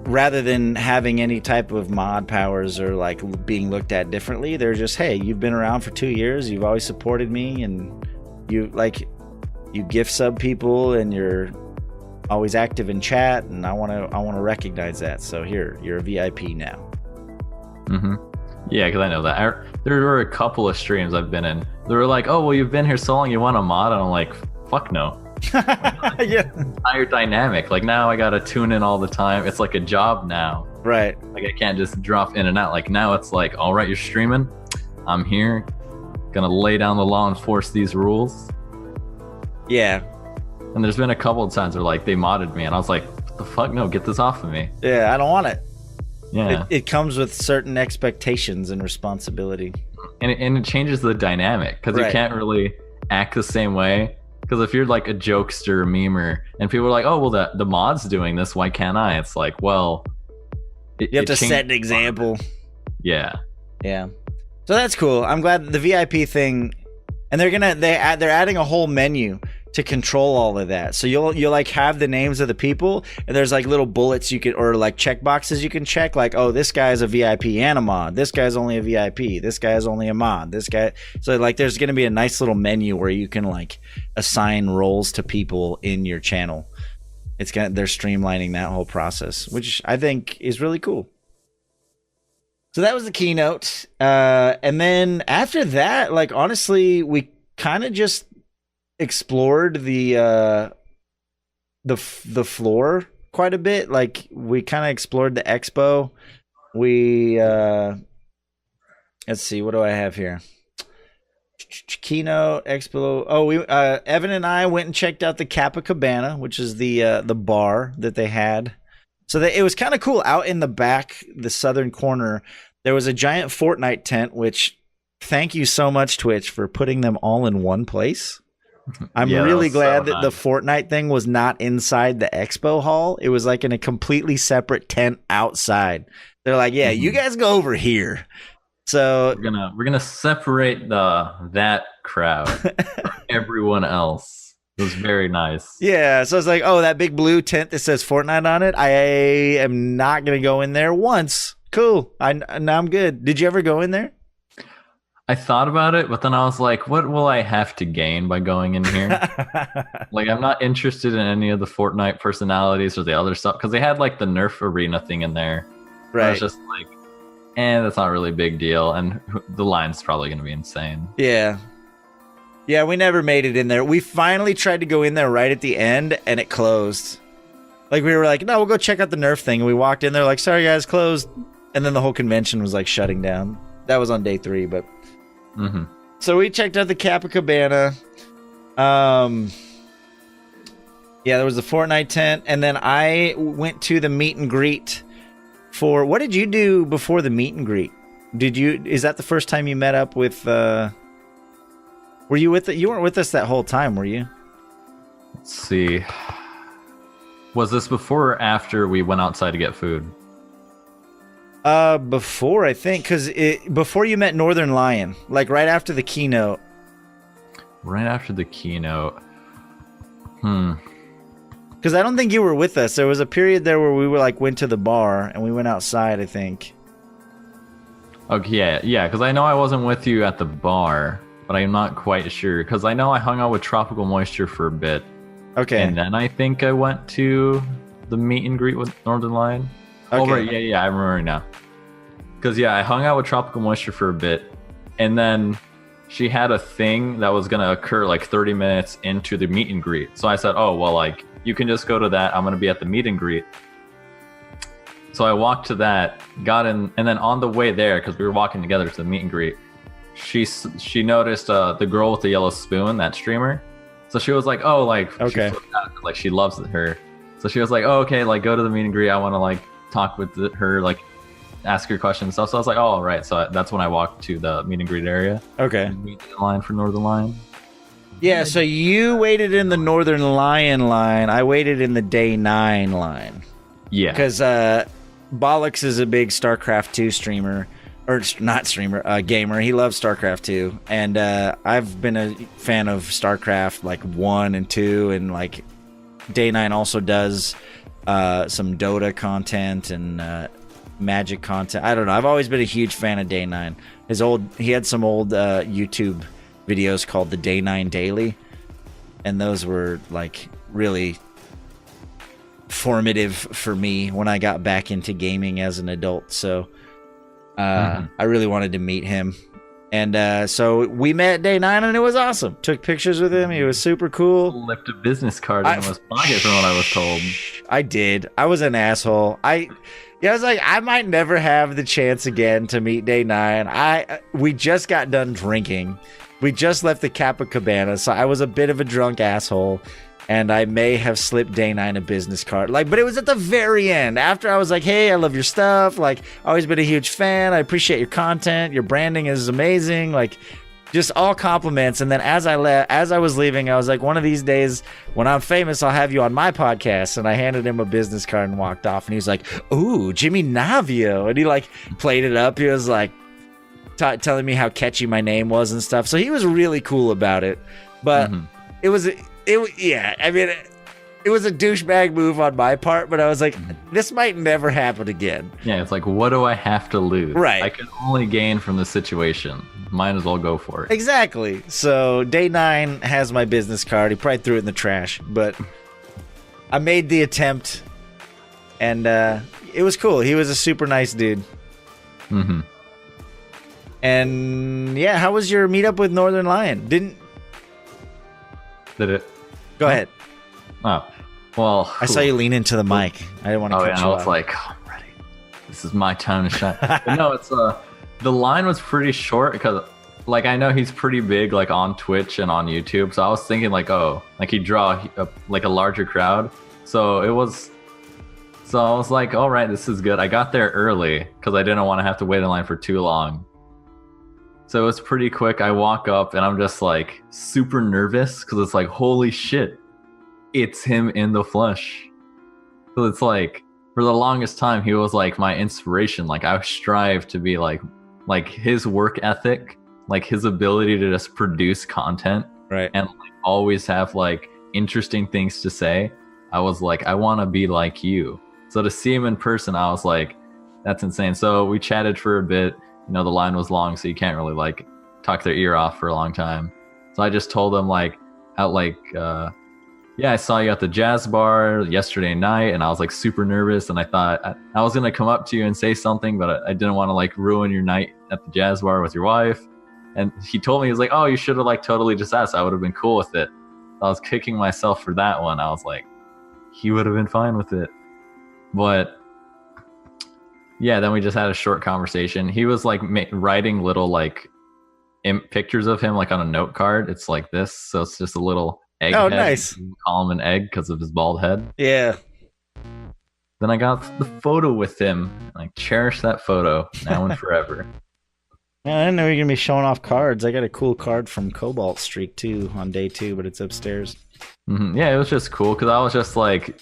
S1: rather than having any type of mod powers or like being looked at differently, they're just, hey, you've been around for 2 years, you've always supported me, and you gift sub people, and you're always active in chat, and I want to recognize that. So here, you're a VIP now.
S2: Mm-hmm. Yeah, because I know that. There were a couple of streams I've been in. They were like, oh, well, you've been here so long, you want a mod? And I'm like, fuck no.
S1: Yeah.
S2: Entire dynamic. Like now I gotta tune in all the time. It's like a job now.
S1: Right.
S2: Like I can't just drop in and out. Like now it's like, all right, you're streaming. I'm here. Gonna lay down the law and enforce these rules.
S1: Yeah.
S2: And there's been a couple of times where like they modded me and I was like, what the fuck? No, get this off of me.
S1: Yeah, I don't want it.
S2: Yeah.
S1: It comes with certain expectations and responsibility.
S2: And it changes the dynamic because
S1: Right.
S2: you can't really act the same way. Because if you're like a jokester, memer, and people are like, oh, well, the mod's doing this, why can't I? It's like, well,
S1: You have to set an example.
S2: Yeah.
S1: Yeah. So that's cool. I'm glad the VIP thing, and they're adding a whole menu to control all of that. So you'll like have the names of the people, and there's like little bullets you can, or like check boxes you can check, like, oh, this guy's a VIP and a mod, this guy's only a VIP, this guy's only a mod, this guy. So like there's gonna be a nice little menu where you can like assign roles to people in your channel. They're streamlining that whole process, which I think is really cool. So that was the keynote, and then after that, like honestly, we kind of just explored the floor quite a bit. Like we kind of explored the expo. We let's see, what do I have here? Keynote expo. Oh, we Evan and I went and checked out the Kappa Cabana, which is the bar that they had. So it was kind of cool. Out in the back, the southern corner, there was a giant Fortnite tent, which thank you so much, Twitch, for putting them all in one place. I'm really glad that the Fortnite thing was not inside the expo hall. It was like in a completely separate tent outside. They're like, yeah, you guys go over here. So
S2: we're gonna separate that crowd from everyone else. It was very nice.
S1: Yeah, so it's like, oh, that big blue tent that says Fortnite on it, I am not gonna go in there once. Cool. Now I'm good. Did you ever go in there?
S2: I thought about it, but then I was like, what will I have to gain by going in here? Like, I'm not interested in any of the Fortnite personalities or the other stuff, because they had like the Nerf arena thing in there.
S1: Right.
S2: I was just like, that's not really a big deal, and the line's probably going to be insane.
S1: Yeah. Yeah, we never made it in there. We finally tried to go in there right at the end, and it closed. Like, we were like, no, we'll go check out the Nerf thing. And we walked in there like, sorry, guys, closed. And then the whole convention was like shutting down. That was on day 3, but...
S2: Mm-hmm.
S1: So we checked out the Kappa Cabana. Yeah, there was the Fortnite tent, and then I went to the meet and greet for... What did you do before the meet and greet? Is that the first time you met up with... Were you with you weren't with us that whole time, were you?
S2: Let's see. Was this before or after we went outside to get food?
S1: Before, I think, because before you met Northern Lion, like right after the keynote.
S2: Right after the keynote.
S1: Because I don't think you were with us. There was a period there where we were like went to the bar and we went outside, I think.
S2: Okay, yeah, because I know I wasn't with you at the bar, but I'm not quite sure. Because I know I hung out with Tropical Moisture for a bit.
S1: Okay.
S2: And then I think I went to the meet and greet with Northern Lion.
S1: Okay.
S2: Oh, right, yeah, I remember now. Because, yeah, I hung out with Tropical Moisture for a bit, and then she had a thing that was going to occur like 30 minutes into the meet and greet. So I said, oh, well, like, you can just go to that. I'm going to be at the meet and greet. So I walked to that, got in, and then on the way there, because we were walking together to the meet and greet, she noticed the girl with the yellow spoon, that streamer. So she was like, oh, like,
S1: okay.
S2: Like, she loves her. So she was like, oh, okay, like, go to the meet and greet. I want to, like, talk with her, like, ask her questions and stuff. So I was like, oh, all right. So that's when I walked to the meet and greet area.
S1: Okay.
S2: Meet in line for Northern Line.
S1: Yeah, so you waited in the Northern Lion line. I waited in the Day 9 line.
S2: Yeah.
S1: Because Bollocks is a big StarCraft 2 streamer. Or not streamer, gamer. He loves StarCraft 2. And I've been a fan of StarCraft like 1 and 2. And like Day 9 also does some Dota content and Magic content. I don't know. I've always been a huge fan of Day 9. He had some old YouTube videos called the Day 9 Daily, and those were like really formative for me when I got back into gaming as an adult. So I really wanted to meet him, and so we met at Day 9, and it was awesome. Took pictures with him. He was super cool.
S2: Left a business card in his pocket, from what I was told.
S1: I did. I was an asshole. I was like, I might never have the chance again to meet Day 9. We just got done drinking. We just left the Kappa Cabana, so I was a bit of a drunk asshole, and I may have slipped Day 9 a business card. But it was at the very end. After I was like, hey, I love your stuff. Like, always been a huge fan. I appreciate your content. Your branding is amazing. Like, just all compliments. And then as I was leaving, I was like, one of these days when I'm famous, I'll have you on my podcast. And I handed him a business card and walked off. And he was like, ooh, JimmyNavio. And he like played it up. He was like telling me how catchy my name was and stuff. So he was really cool about it. But it was a douchebag move on my part, but I was like, this might never happen again.
S2: Yeah, it's like, what do I have to lose?
S1: Right.
S2: I can only gain from the situation. Might as well go for it.
S1: Exactly. So Day 9 has my business card. He probably threw it in the trash, but I made the attempt, and it was cool. He was a super nice dude.
S2: Mm-hmm.
S1: And yeah, how was your meetup with Northern Lion?
S2: Did it?
S1: Go ahead.
S2: Oh, well.
S1: I saw you lean into the mic. I didn't want to cut you
S2: I
S1: off.
S2: was like, oh, I'm ready. This is my time to shine. But no, it's the line was pretty short because, like, I know he's pretty big, like, on Twitch and on YouTube. So I was thinking, like, oh, like, he'd draw like a larger crowd. So I was like, all right, this is good. I got there early because I didn't want to have to wait in line for too long. So it was pretty quick. I walk up and I'm just like super nervous because it's like, holy shit, it's him in the flesh. So it's like, for the longest time, he was like my inspiration. Like, I strive to be like his work ethic, like his ability to just produce content,
S1: right,
S2: and like always have like interesting things to say. I was like, I want to be like you. So to see him in person, I was like, that's insane. So we chatted for a bit. You know, the line was long, so you can't really like talk their ear off for a long time. So I just told them like, yeah, I saw you at the jazz bar yesterday night, and I was like super nervous, and I thought I was gonna come up to you and say something, but I didn't want to like ruin your night at the jazz bar with your wife. And he told me, he was like, oh, you should have like totally just asked. I would have been cool with it. I was kicking myself for that one. I was like, he would have been fine with it. But yeah, then we just had a short conversation. He was like writing little like pictures of him like on a note card. It's like this, so it's just a little egg.
S1: Oh,
S2: head.
S1: nice.
S2: We call him an egg because of his bald head.
S1: Yeah.
S2: Then I got the photo with him. I cherish that photo now and forever.
S1: Yeah, I didn't know you were gonna be showing off cards. I got a cool card from Cobalt Streak too on day 2, but it's upstairs.
S2: Yeah, it was just cool because I was just like,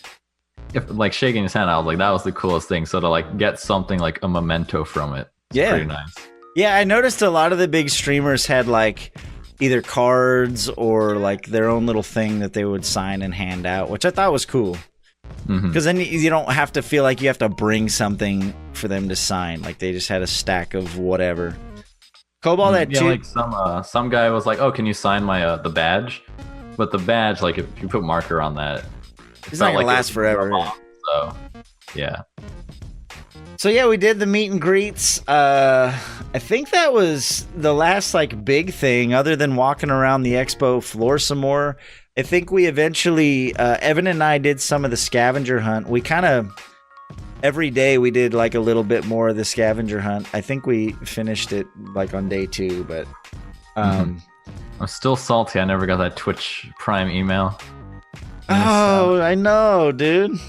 S2: shaking his hand. I was like, that was the coolest thing. So to like get something like a memento from it,
S1: yeah,
S2: pretty nice.
S1: Yeah, I noticed a lot of the big streamers had like either cards or like their own little thing that they would sign and hand out, which I thought was cool. Because then you don't have to feel like you have to bring something for them to sign. Like they just had a stack of whatever. Cobalt had two.
S2: Like some guy was like, "Oh, can you sign my the badge?" But the badge, like if you put marker on that,
S1: it's not gonna last forever.
S2: So yeah.
S1: So yeah, we did the meet and greets. I think that was the last like big thing, other than walking around the expo floor some more. I think we eventually, Evan and I did some of the scavenger hunt. We kind of, every day we did like a little bit more of the scavenger hunt. I think we finished it like on day 2, but
S2: I'm still salty. I never got that Twitch Prime email.
S1: Oh, I know, dude.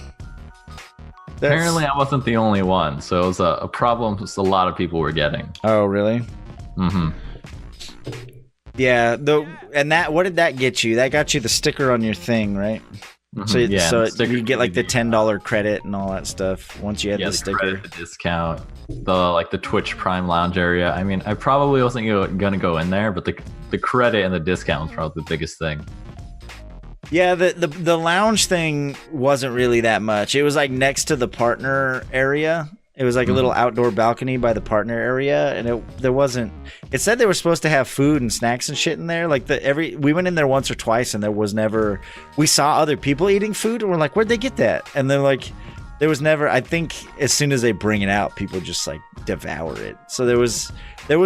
S2: Apparently I wasn't the only one, so it was a problem a lot of people were getting.
S1: Oh, really? Yeah, what did that get you? That got you the sticker on your thing, right?
S2: Mm-hmm.
S1: So you get like the $10 credit and all that stuff once you had the sticker.
S2: Credit, the discount, the Twitch Prime Lounge area. I mean, I probably wasn't gonna go in there, but the credit and the discount was probably the biggest thing.
S1: Yeah, the lounge thing wasn't really that much. It was like next to the partner area. It was like a little outdoor balcony by the partner area, and there wasn't. It said they were supposed to have food and snacks and shit in there. Like we went in there once or twice, and there was never. We saw other people eating food, and we're like, "Where'd they get that?" And they're like, "There was never." I think as soon as they bring it out, people just like devour it. So there was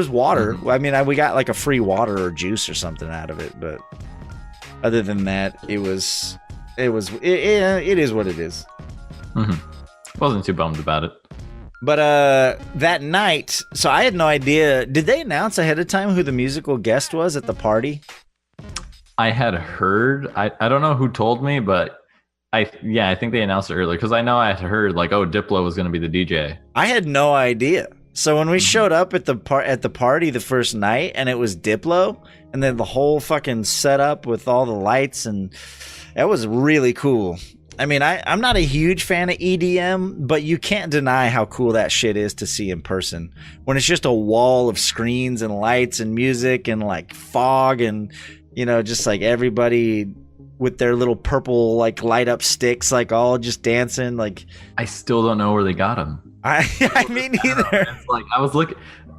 S1: water. I mean, we got like a free water or juice or something out of it, but other than that, it is what it is.
S2: Wasn't too bummed about it.
S1: But that night, so I had no idea. Did they announce ahead of time who the musical guest was at the party?
S2: I had heard. I don't know who told me, but I think they announced it earlier because I know I had heard like, oh, Diplo was going to be the DJ.
S1: I had no idea. So when we showed up at the party the first night, and it was Diplo, and then the whole fucking setup with all the lights, and that was really cool. I mean, I'm not a huge fan of EDM, but you can't deny how cool that shit is to see in person. When it's just a wall of screens and lights and music and like fog and, just like everybody with their little purple like light up sticks, like all just dancing. Like,
S2: I still don't know where they got them.
S1: I mean, neither.
S2: It's like I was looking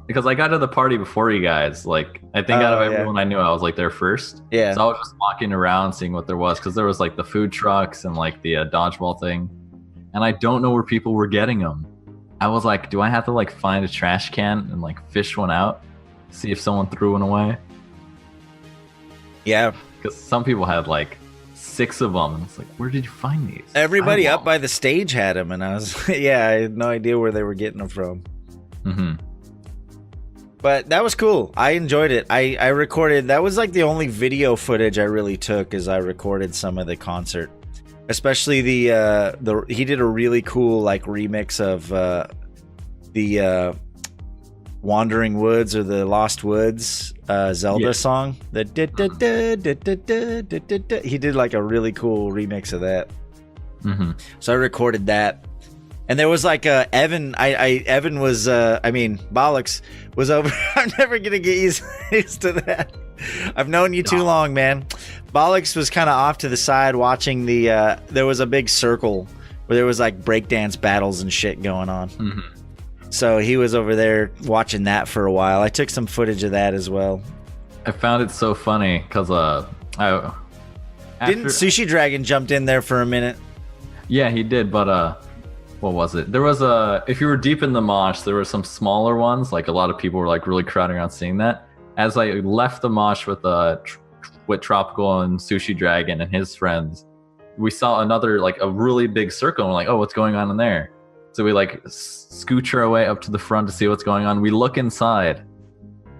S2: because I got to the party before you guys. Like, I think out of everyone I knew, I was like there first.
S1: Yeah.
S2: So I was just walking around seeing what there was because there was like the food trucks and like the dodgeball thing, and I don't know where people were getting them. I was like, do I have to like find a trash can and like fish one out, see if someone threw one away?
S1: Yeah.
S2: Because some people had like 6 of them, and it's like, where did you find these?
S1: Everybody up by the stage had them, and I was, I had no idea where they were getting them from. But that was cool. I enjoyed it. I recorded. That was like the only video footage I really took, is I recorded some of the concert, especially the he did a really cool like remix of the Wandering Woods or the Lost Woods Zelda song. He did like a really cool remix of that. So I recorded that. And there was like Evan. Evan was. Bollocks was over. I'm never gonna get used to that. I've known you too long, man. Bollocks was kind of off to the side watching the. There was a big circle where there was like breakdance battles and shit going on. So he was over there watching that for a while. I took some footage of that as well.
S2: I found it so funny because
S1: didn't Sushi Dragon jumped in there for a minute?
S2: Yeah, he did, but what was it? There was if you were deep in the mosh, there were some smaller ones. Like a lot of people were like really crowding around seeing that. As I left the mosh with Tropical and Sushi Dragon and his friends, we saw another like a really big circle. And we're like, oh, what's going on in there? So we like scooch our way up to the front to see what's going on. We look inside,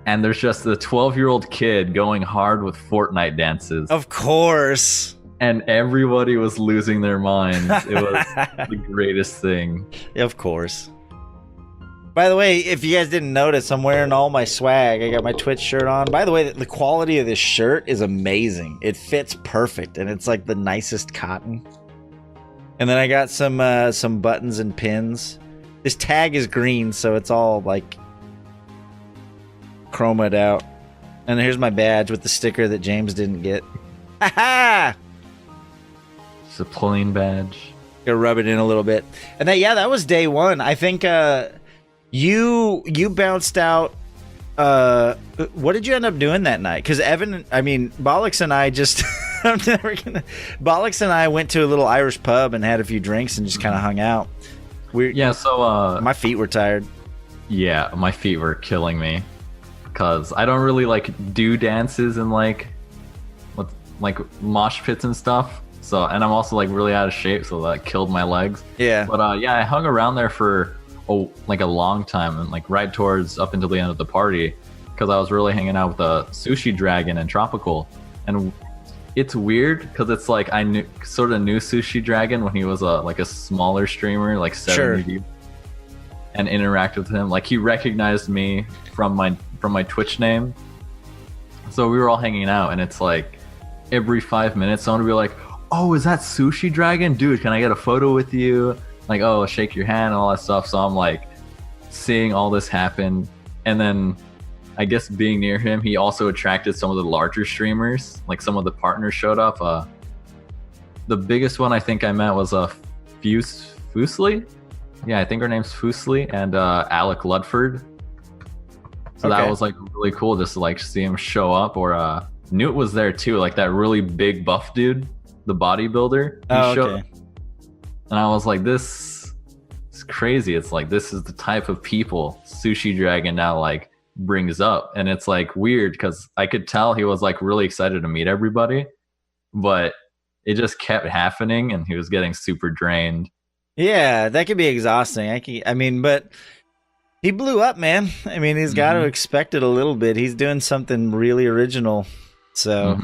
S2: and there's just a 12-year-old kid going hard with Fortnite dances.
S1: Of course.
S2: And everybody was losing their minds. It was the greatest thing.
S1: Of course. By the way, if you guys didn't notice, I'm wearing all my swag. I got my Twitch shirt on. By the way, the quality of this shirt is amazing. It fits perfect, and it's like the nicest cotton. And then I got some buttons and pins. This tag is green, so it's all like chromed out. And here's my badge with the sticker that James didn't get. Ha ha!
S2: It's a plain badge.
S1: Gonna rub it in a little bit. And that was day one. I think you bounced out. What did you end up doing that night? Because Bollocks and I just Bollocks and I went to a little Irish pub and had a few drinks and just kind of hung out.
S2: So
S1: my feet were tired.
S2: Yeah, my feet were killing me because I don't really like do dances and like mosh pits and stuff. So, and I'm also like really out of shape, so that killed my legs. Yeah. But I hung around there for a long time, and like right towards up until the end of the party, because I was really hanging out with the Sushi Dragon and Tropical. And it's weird because it's like I knew Sushi Dragon when he was a smaller streamer, like 70 views, and interacted with him. Like he recognized me from my Twitch name. So we were all hanging out, and it's like every 5 minutes, someone would be like, "Oh, is that Sushi Dragon? Dude, can I get a photo with you?" Like, "Oh, shake your hand," and all that stuff. So I'm like seeing all this happen, and then I guess being near him, he also attracted some of the larger streamers. Like some of the partners showed up. The biggest one I think I met was Fusely. Yeah, I think her name's Fusely, and Alec Ludford. So that was like really cool just to like see him show up. Or Newt was there too, like that really big buff dude, the bodybuilder. He showed up. And I was like, this is crazy. It's like this is the type of people Sushi Dragon now like brings up, and it's like weird because I could tell he was like really excited to meet everybody, but it just kept happening, and he was getting super drained.
S1: Yeah, that could be exhausting. I mean, but he blew up, man. I mean, he's got to expect it a little bit. He's doing something really original. So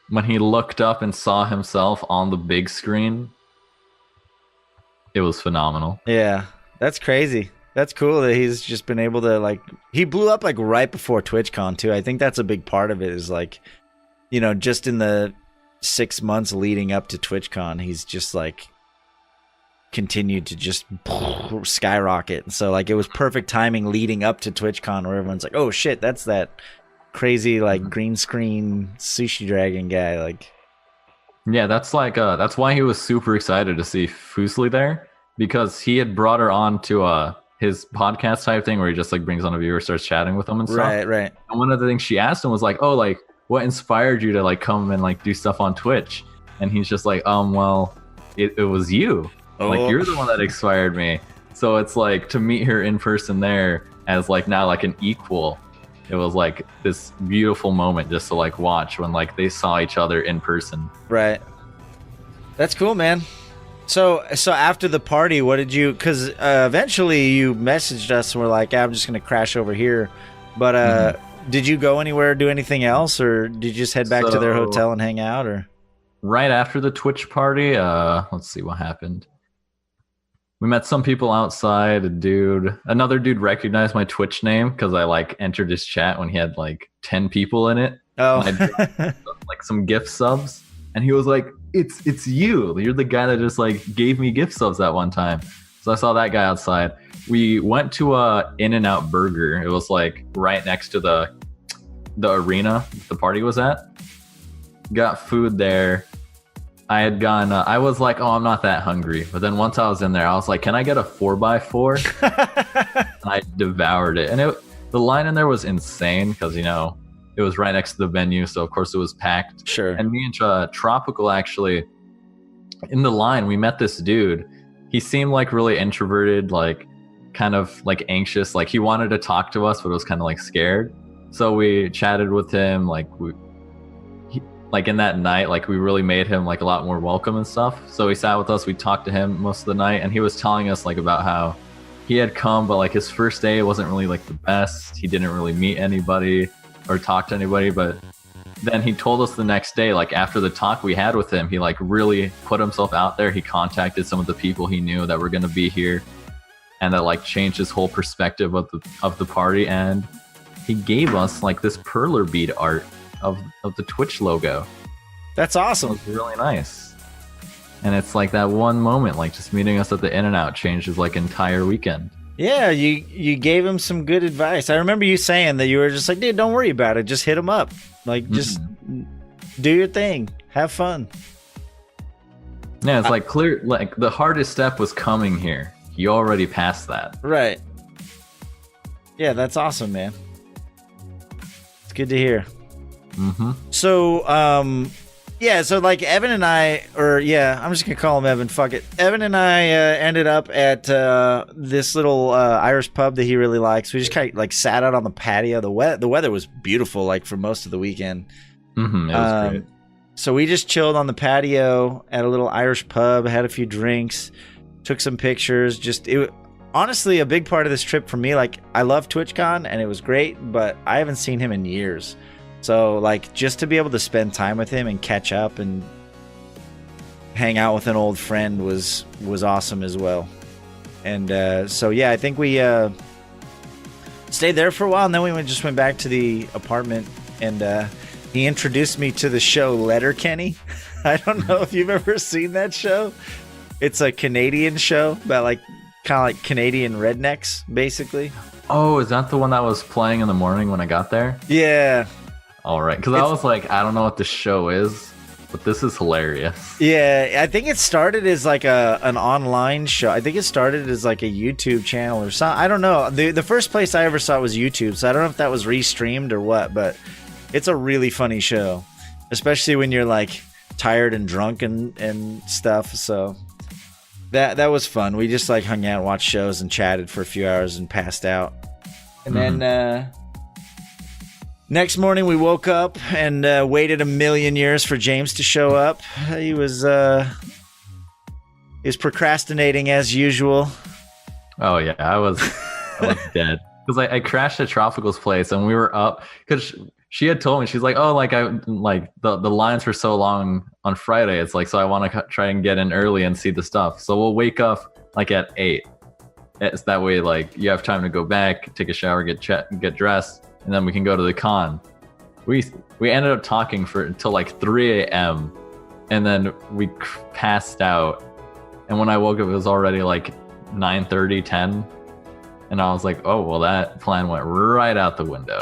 S2: when he looked up and saw himself on the big screen, it was phenomenal.
S1: Yeah, that's crazy. That's cool that he's just been able to like. He blew up like right before TwitchCon too. I think that's a big part of it. Is like, you know, just in the 6 months leading up to TwitchCon, he's just like continued to just skyrocket. So like it was perfect timing leading up to TwitchCon where everyone's like, oh shit, that's that crazy like green screen Sushi Dragon guy. Like,
S2: yeah, that's like that's why he was super excited to see Fusely there, because he had brought her on to his podcast type thing where he just like brings on a viewer, starts chatting with them and stuff.
S1: Right.
S2: And one of the things she asked him was like, oh, like what inspired you to like come and like do stuff on Twitch? And he's just like, well, it was you. Like you're the one that inspired me. So it's like to meet her in person there as like now like an equal, it was like this beautiful moment just to like watch when like they saw each other in person.
S1: Right. That's cool, man. So after the party, what did you, because eventually you messaged us and were like, I'm just going to crash over here. But did you go anywhere, do anything else, or did you just head back to their hotel and hang out? Or
S2: right after the Twitch party, let's see what happened. We met some people outside. Another dude recognized my Twitch name because I like entered his chat when he had like 10 people in it.
S1: Oh,
S2: and I dropped, like some gift subs, and he was like, "It's you. You're the guy that just like gave me gift subs that one time." So I saw that guy outside. We went to a In-N-Out Burger. It was like right next to the arena the party was at. Got food there. I had gone, I was like, oh, I'm not that hungry. But then once I was in there, I was like, can I get a 4x4? I devoured it. And the line in there was insane because, you know, it was right next to the venue. So, of course, it was packed.
S1: Sure.
S2: And me and Tropical, actually, in the line, we met this dude. He seemed like really introverted, like kind of like anxious. Like he wanted to talk to us, but was kind of like scared. So we chatted with him. Like in that night, like we really made him like a lot more welcome and stuff. So he sat with us, we talked to him most of the night, and he was telling us like about how he had come, but like his first day wasn't really like the best. He didn't really meet anybody or talk to anybody. But then he told us the next day, like after the talk we had with him, he like really put himself out there. He contacted some of the people he knew that were going to be here, and that like changed his whole perspective of the party. And he gave us like this perler bead art of the Twitch logo.
S1: That's awesome.
S2: It was really nice. And it's like that one moment, like just meeting us at the In-N-Out changed his like entire weekend.
S1: Yeah, you gave him some good advice. I remember you saying that you were just like, dude, don't worry about it. Just hit him up. Like, just do your thing. Have fun.
S2: Yeah, it's like clear, like the hardest step was coming here. You already passed that.
S1: Right. Yeah, that's awesome, man. It's good to hear. So, so like Evan and I, I'm just gonna call him Evan. Fuck it. Evan and I ended up at this little Irish pub that he really likes. We just kind of like sat out on the patio. The weather was beautiful, like for most of the weekend.
S2: It was great.
S1: So we just chilled on the patio at a little Irish pub, had a few drinks, took some pictures. Honestly, a big part of this trip for me. Like, I love TwitchCon and it was great, but I haven't seen him in years. So, like, just to be able to spend time with him and catch up and hang out with an old friend was awesome as well. And I think we stayed there for a while, and then we just went back to the apartment. And He introduced me to the show Letterkenny. I don't know if you've ever seen that show. It's a Canadian show about like kind of like Canadian rednecks, basically.
S2: Oh, is that the one that was playing in the morning when I got there?
S1: Yeah.
S2: All right, because I was like, I don't know what this show is, but this is hilarious.
S1: Yeah, I think it started as like an online show. I think it started as like a YouTube channel or something. I don't know. The first place I ever saw it was YouTube, so I don't know if that was restreamed or what, but it's a really funny show, especially when you're like tired and drunk and stuff. So that was fun. We just like hung out, watched shows, and chatted for a few hours and passed out. And then next morning we woke up and waited a million years for James to show up. He was procrastinating as usual.
S2: Oh yeah, I was dead because I crashed at Tropical's place and we were up because she had told me, she's like, oh, like the lines were so long on Friday. It's like, so I want to try and get in early and see the stuff. So we'll wake up like at 8. It's that way, like you have time to go back, take a shower, get dressed, and then we can go to the con. We ended up talking until like 3 a.m. and then we passed out. And when I woke up, it was already like 9:30, 10. And I was like, oh, well, that plan went right out the window.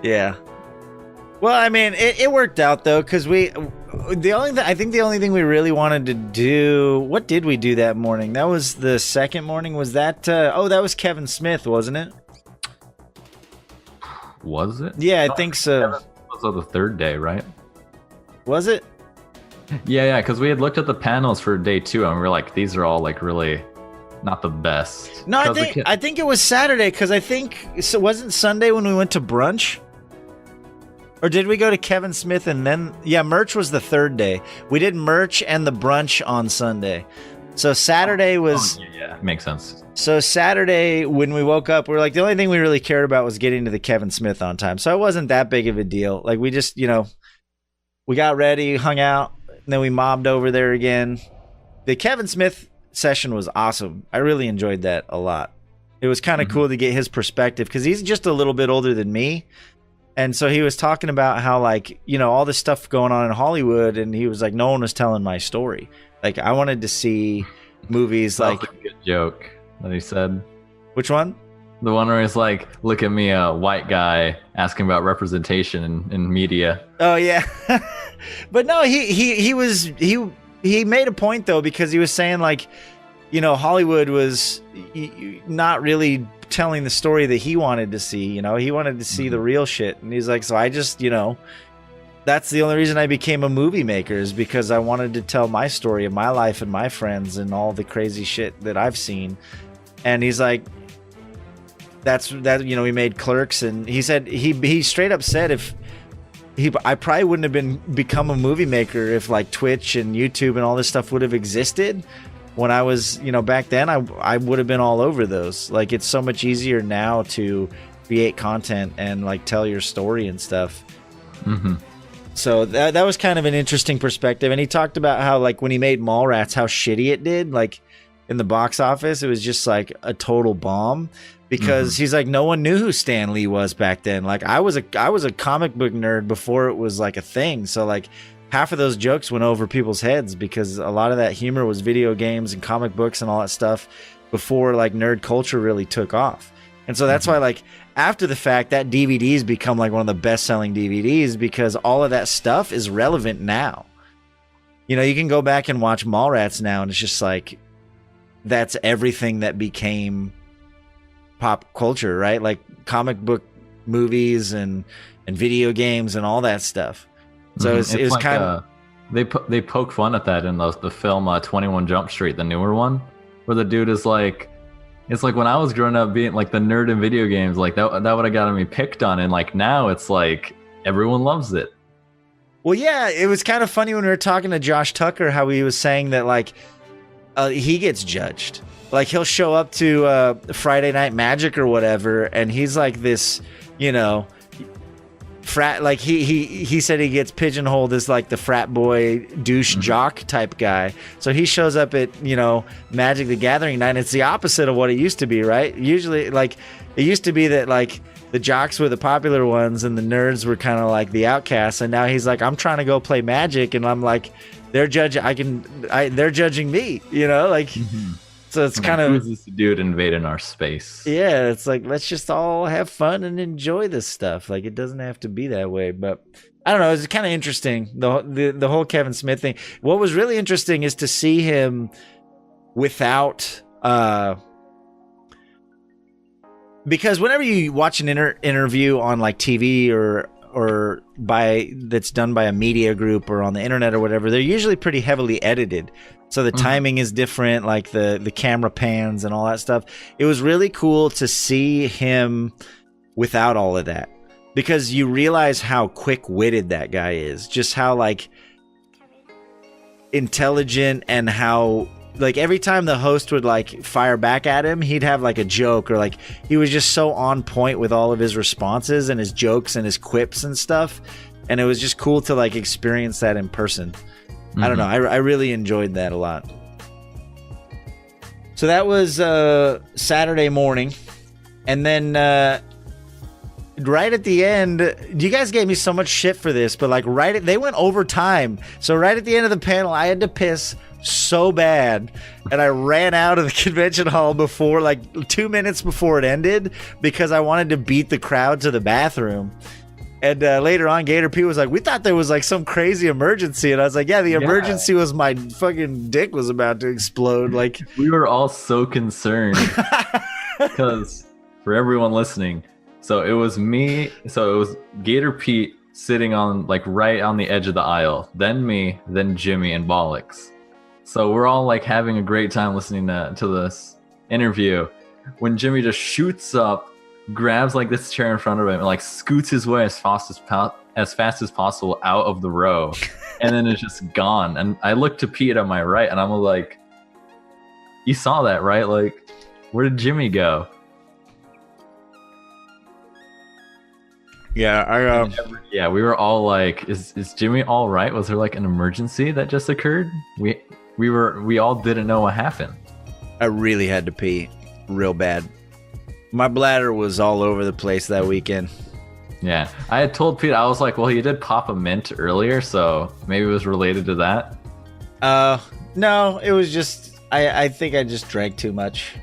S1: Yeah. Well, I mean, it worked out though, because I think the only thing we really wanted to do, what did we do that morning? That was the second morning. Was that? That was Kevin Smith, wasn't it?
S2: Was it?
S1: Yeah, I think so.
S2: Kevin was on the third day, right?
S1: Was it?
S2: Yeah, because we had looked at the panels for day 2, and we were like, these are all like really not the best.
S1: No, I think it was Saturday, because I think so. Wasn't Sunday when we went to brunch? Or did we go to Kevin Smith and then... Yeah, merch was the third day. We did merch and the brunch on Sunday. So Saturday was...
S2: Oh, yeah, makes sense.
S1: So Saturday, when we woke up, we were like, the only thing we really cared about was getting to the Kevin Smith on time. So it wasn't that big of a deal. Like, we just, we got ready, hung out, and then we mobbed over there again. The Kevin Smith session was awesome. I really enjoyed that a lot. It was kind of cool to get his perspective, because he's just a little bit older than me. And so he was talking about how, like, all this stuff going on in Hollywood, and he was like, no one was telling my story. Like, I wanted to see movies like...
S2: That was a good joke that he said.
S1: Which one?
S2: The one where he's like, look at me, a white guy, asking about representation in media.
S1: Oh, yeah. But no, he made a point, though, because he was saying, like, Hollywood was not really telling the story that he wanted to see. He wanted to see the real shit. And he's like, so I just, that's the only reason I became a movie maker, is because I wanted to tell my story of my life and my friends and all the crazy shit that I've seen. And he's like, we made Clerks, and he said he straight up said I probably wouldn't have become a movie maker if like Twitch and YouTube and all this stuff would have existed. When I was, back then, I would have been all over those. Like, it's so much easier now to create content and like tell your story and stuff.
S2: Mm-hmm.
S1: So that was kind of an interesting perspective. And he talked about how, like, when he made Mallrats, how shitty it did. Like, in the box office, it was just like a total bomb, because he's like, no one knew who Stan Lee was back then. Like, I was a comic book nerd before it was like a thing. So like, half of those jokes went over people's heads, because a lot of that humor was video games and comic books and all that stuff before like nerd culture really took off. And so that's why, like, after the fact, that DVD's become like one of the best selling DVDs, because all of that stuff is relevant now. You can go back and watch Mallrats now, and it's just like, that's everything that became pop culture, right? Like comic book movies and video games and all that stuff. So it was like, kind of...
S2: They poke fun at that in the film 21 Jump Street, the newer one, where the dude is like, it's like when I was growing up being like the nerd in video games, like that would have gotten me picked on, and like now it's like everyone loves it.
S1: Well, yeah, it was kind of funny when we were talking to Josh Tucker, how he was saying that like he gets judged. Like, he'll show up to Friday Night Magic or whatever, and he's like this, frat, like he said he gets pigeonholed as like the frat boy douche jock type guy. So he shows up at Magic the Gathering night, and it's the opposite of what it used to be, right? Usually, like, it used to be that like the jocks were the popular ones and the nerds were kind of like the outcasts. And now he's like, I'm trying to go play Magic, and I'm like, they're judging. They're judging me. You know, like. So it's kind of
S2: who's this dude invading our space?
S1: Yeah, it's like, let's just all have fun and enjoy this stuff. Like, it doesn't have to be that way. But I don't know. It's kind of interesting, the whole Kevin Smith thing. What was really interesting is to see him without because whenever you watch an interview on like TV or that's done by a media group or on the internet or whatever, they're usually pretty heavily edited. So the timing is different, like the camera pans and all that stuff. It was really cool to see him without all of that, because you realize how quick-witted that guy is. Just how like intelligent, and how like every time the host would like fire back at him, he'd have like a joke, or like he was just so on point with all of his responses and his jokes and his quips and stuff. And it was just cool to like experience that in person. I don't know. I really enjoyed that a lot. So that was Saturday morning. And then right at the end, you guys gave me so much shit for this, but like they went over time. So right at the end of the panel, I had to piss so bad, and I ran out of the convention hall before, like 2 minutes before it ended, because I wanted to beat the crowd to the bathroom. And later on, Gator P was like, we thought there was like some crazy emergency. And I was like, yeah, the emergency was my fucking dick was about to explode. Like,
S2: we were all so concerned because for everyone listening, so it was me. So it was Gator Pete sitting on like right on the edge of the aisle, then me, then Jimmy and Bollocks. So we're all like having a great time listening to this interview when Jimmy just shoots up, grabs like this chair in front of him, and like scoots his way as fast as possible out of the row, and then it's just gone. And I looked to Pete on my right, and I'm like, "You saw that, right? Like, where did Jimmy go?"
S1: Yeah,
S2: yeah, we were all like, "Is Jimmy all right? Was there like an emergency that just occurred?" We all didn't know what happened.
S1: I really had to pee real bad. My bladder was all over the place that weekend.
S2: Yeah, I had told Pete, I was like, well, he did pop a mint earlier, so maybe it was related to that.
S1: No, it was just, I think I just drank too much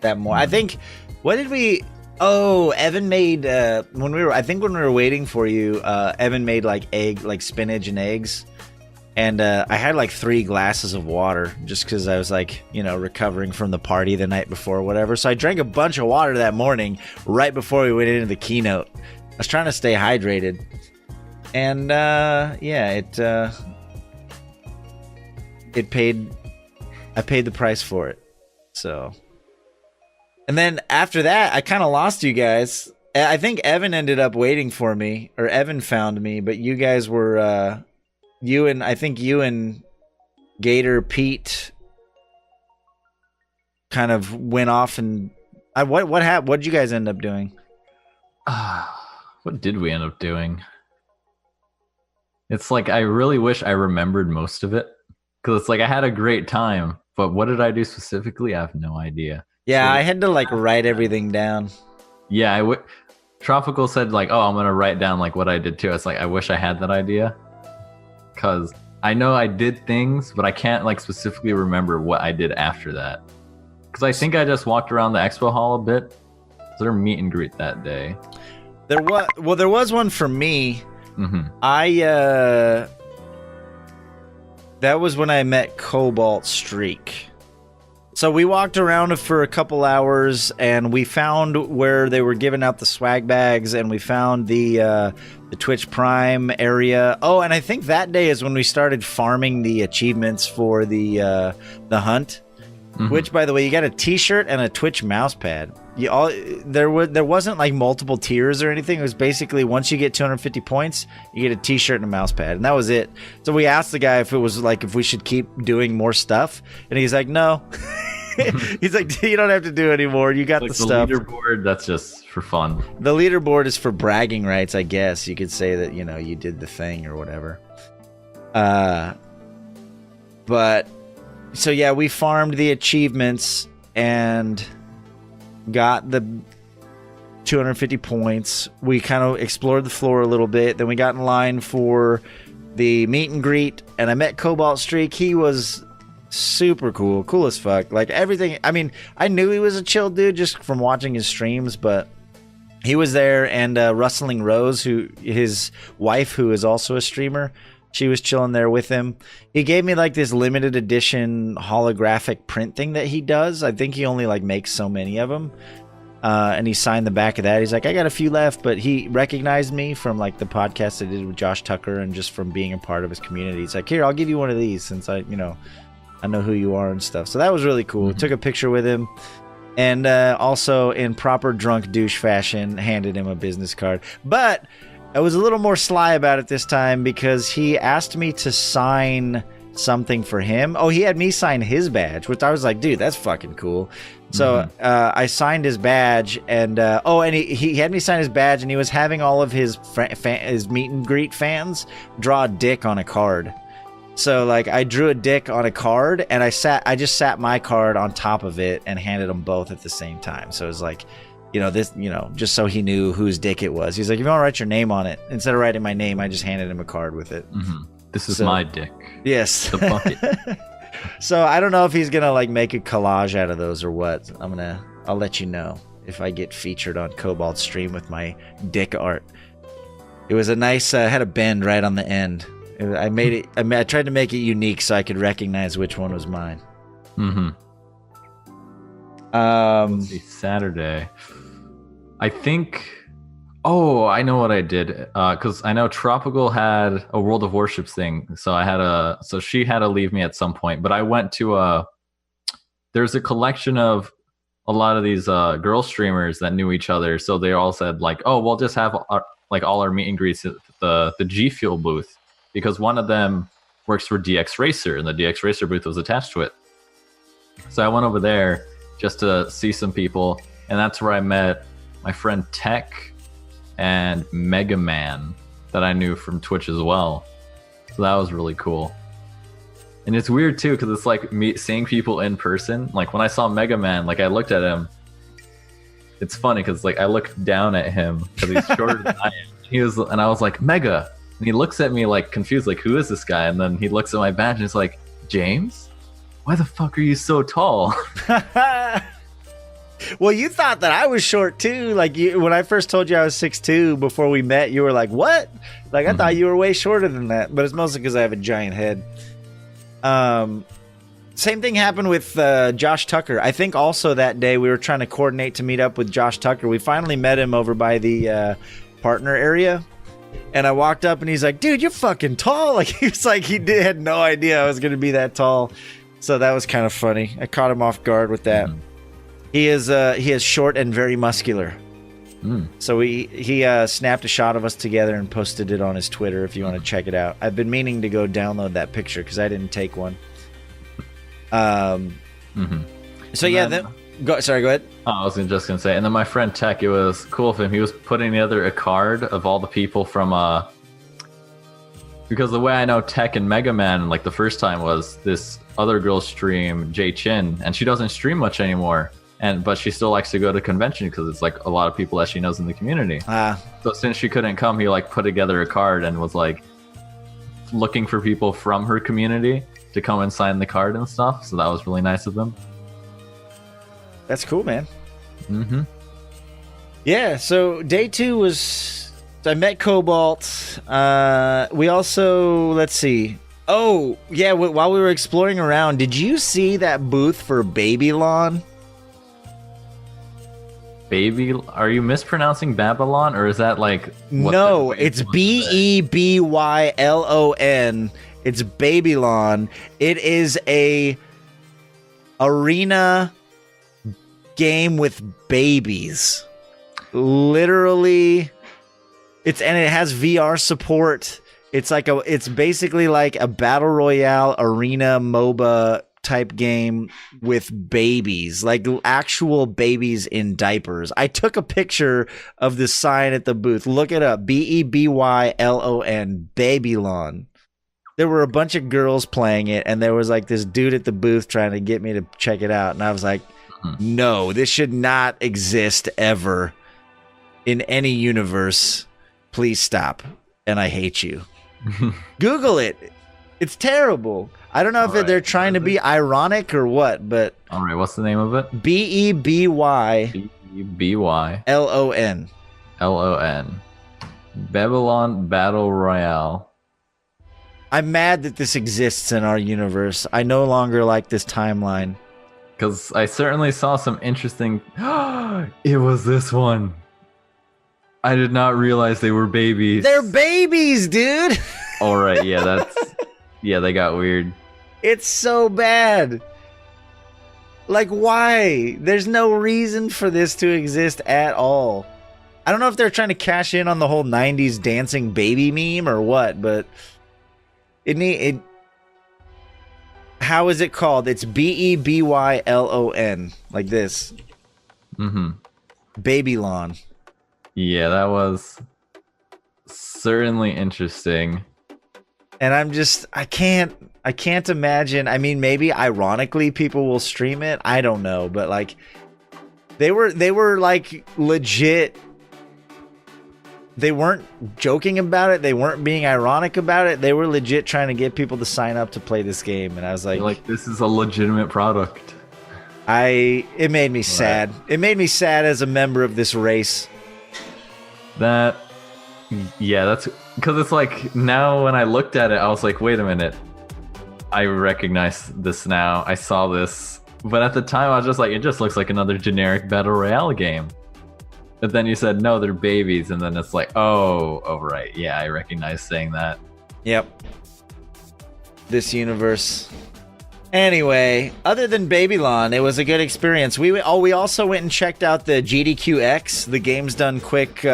S1: that morning. I think, what did we, Evan made, when we were waiting for you, Evan made like spinach and eggs. And I had like 3 glasses of water just because I was like, recovering from the party the night before or whatever. So I drank a bunch of water that morning right before we went into the keynote. I was trying to stay hydrated. And I paid the price for it. So. And then after that, I kind of lost you guys. I think Evan ended up waiting for me, or Evan found me, but you guys were... You and Gator Pete kind of went off, and what happened? What did you guys end up doing?
S2: What did we end up doing? It's like I really wish I remembered most of it, because it's like I had a great time, but what did I do specifically? I have no idea.
S1: Yeah, so I had to like write everything down.
S2: Yeah, Tropical said like, "Oh, I'm gonna write down like what I did too." It's like I wish I had that idea. Because I know I did things, but I can't like specifically remember what I did after that. Because I think I just walked around the expo hall a bit. Was there a meet and greet that day?
S1: There was one for me.
S2: Mm-hmm.
S1: That was when I met Cobalt Streak. So we walked around for a couple hours, and we found where they were giving out the swag bags, and we found the Twitch Prime area. Oh, and I think that day is when we started farming the achievements for the hunt. Mm-hmm. Which, by the way, you got a T-shirt and a Twitch mouse pad. There wasn't like multiple tiers or anything. It was basically once you get 250 points, you get a T-shirt and a mouse pad, and that was it. So we asked the guy if we should keep doing more stuff, and he's like, no. He's like, you don't have to do anymore. You got the stuff.
S2: The leaderboard, that's just for fun.
S1: The leaderboard is for bragging rights, I guess. You could say that, you did the thing or whatever. But so yeah, we farmed the achievements and got the 250 points. We kind of explored the floor a little bit. Then we got in line for the meet and greet, and I met Cobalt Streak. He was super cool as fuck. Like everything. I mean, I knew he was a chill dude just from watching his streams, but he was there, and Rustling Rose, who his wife, who is also a streamer, she was chilling there with him. He gave me like this limited edition holographic print thing that he does. I think he only like makes so many of them. And he signed the back of that. He's like, I got a few left, but he recognized me from like the podcast I did with Josh Tucker and just from being a part of his community. He's like, here, I'll give you one of these since I know who you are and stuff. So that was really cool. Took a picture with him. And also in proper drunk douche fashion, handed him a business card. But I was a little more sly about it this time because he asked me to sign something for him. Oh, he had me sign his badge, which I was like, dude, that's fucking cool. So I signed his badge, and he had me sign his badge, and he was having all of his meet and greet fans draw a dick on a card. So like I drew a dick on a card, and I just sat my card on top of it and handed them both at the same time. So it was like, just so he knew whose dick it was. He's like, if you want to write your name on it, instead of writing my name, I just handed him a card with it.
S2: This is my dick.
S1: Yes.
S2: The bucket.
S1: So I don't know if he's gonna like make a collage out of those or what. I'll let you know if I get featured on Cobalt's stream with my dick art. It was a nice, had a bend right on the end. I tried to make it unique so I could recognize which one was mine.
S2: Let's see, Saturday. I think. Oh, I know what I did. Because I know Tropical had a World of Warships thing, so she had to leave me at some point. But I went to there's a collection of a lot of these girl streamers that knew each other, so they all said like, oh, we'll just have all our meet and greets at the G Fuel booth, because one of them works for DX Racer, and the DX Racer booth was attached to it. So I went over there just to see some people, and that's where I met my friend Tech and Mega Man that I knew from Twitch as well. So that was really cool. And it's weird too, because it's like me seeing people in person. Like when I saw Mega Man, like I looked at him. It's funny because like I looked down at him because he's shorter than I am. And I was like, Mega. And he looks at me like confused, like, who is this guy? And then he looks at my badge and he's like, James? Why the fuck are you so tall?
S1: Well, you thought that I was short too. Like when I first told you I was 6'2" before we met, you were like, what? Like I thought you were way shorter than that. But it's mostly because I have a giant head. Same thing happened with Josh Tucker. I think also that day we were trying to coordinate to meet up with Josh Tucker. We finally met him over by the partner area. And I walked up and he's like, dude, you're fucking tall. Like he was like, had no idea I was going to be that tall. So that was kind of funny. I caught him off guard with that. He is short and very muscular. So he snapped a shot of us together and posted it on his Twitter if you want to check it out. I've been meaning to go download that picture because I didn't take one. So yeah, go ahead.
S2: Oh, I was just gonna say, and then my friend Tech, it was cool of him. He was putting together a card of all the people from because the way I know Tech and Mega Man, like the first time, was this other girl stream, Jay Chin, and she doesn't stream much anymore. But she still likes to go to convention because it's like a lot of people that she knows in the community. So since she couldn't come, he like put together a card and was like looking for people from her community to come and sign the card and stuff. So that was really nice of them.
S1: That's cool, man. Yeah. So day 2 was I met Cobalt. We also let's see. Oh yeah. While we were exploring around, did you see that booth for Babylon?
S2: Baby, are you mispronouncing Babylon, or is that like
S1: no, it's Bebylon. It's Babylon. It is a arena game with babies. Literally, it has VR support. It's basically like a battle royale arena MOBA type game with babies, like actual babies in diapers. I took a picture of the sign at the booth. Look it up. Bebylon. Babylon. There were a bunch of girls playing it, and there was like this dude at the booth trying to get me to check it out. And I was like, no, this should not exist ever. in any universe, please stop. And I hate you. Google it. It's terrible. I don't know if they're trying to be ironic or what, but
S2: all right, what's the name of it?
S1: Bebylon.
S2: Lon. Babylon Battle Royale.
S1: I'm mad that this exists in our universe. I no longer like this timeline.
S2: Because I certainly saw some interesting... It was this one. I did not realize they were babies.
S1: They're babies, dude!
S2: All right, yeah, that's... Yeah, they got weird.
S1: It's so bad. Like, why? There's no reason for this to exist at all. I don't know if they're trying to cash in on the whole 90s dancing baby meme or what, but... How is it called? It's Bebylon, like this.
S2: Mm-hmm.
S1: Babylon.
S2: Yeah, that was certainly interesting.
S1: And I can't imagine. I mean, maybe ironically people will stream it. I don't know, but like they were like legit. They weren't joking about it. They weren't being ironic about it. They were legit trying to get people to sign up to play this game. And I was like,
S2: this is a legitimate product.
S1: It made me sad. It made me sad as a member of this race.
S2: That's because it's like now when I looked at it, I was like, wait a minute. I recognize this now. I saw this. But at the time, I was just like, it just looks like another generic Battle Royale game. But then you said, no, they're babies. And then it's like, oh, right. Yeah, I recognize saying that. Yep.
S1: This universe. Anyway, other than Babylon, it was a good experience. We also went and checked out the GDQX, the Games Done Quick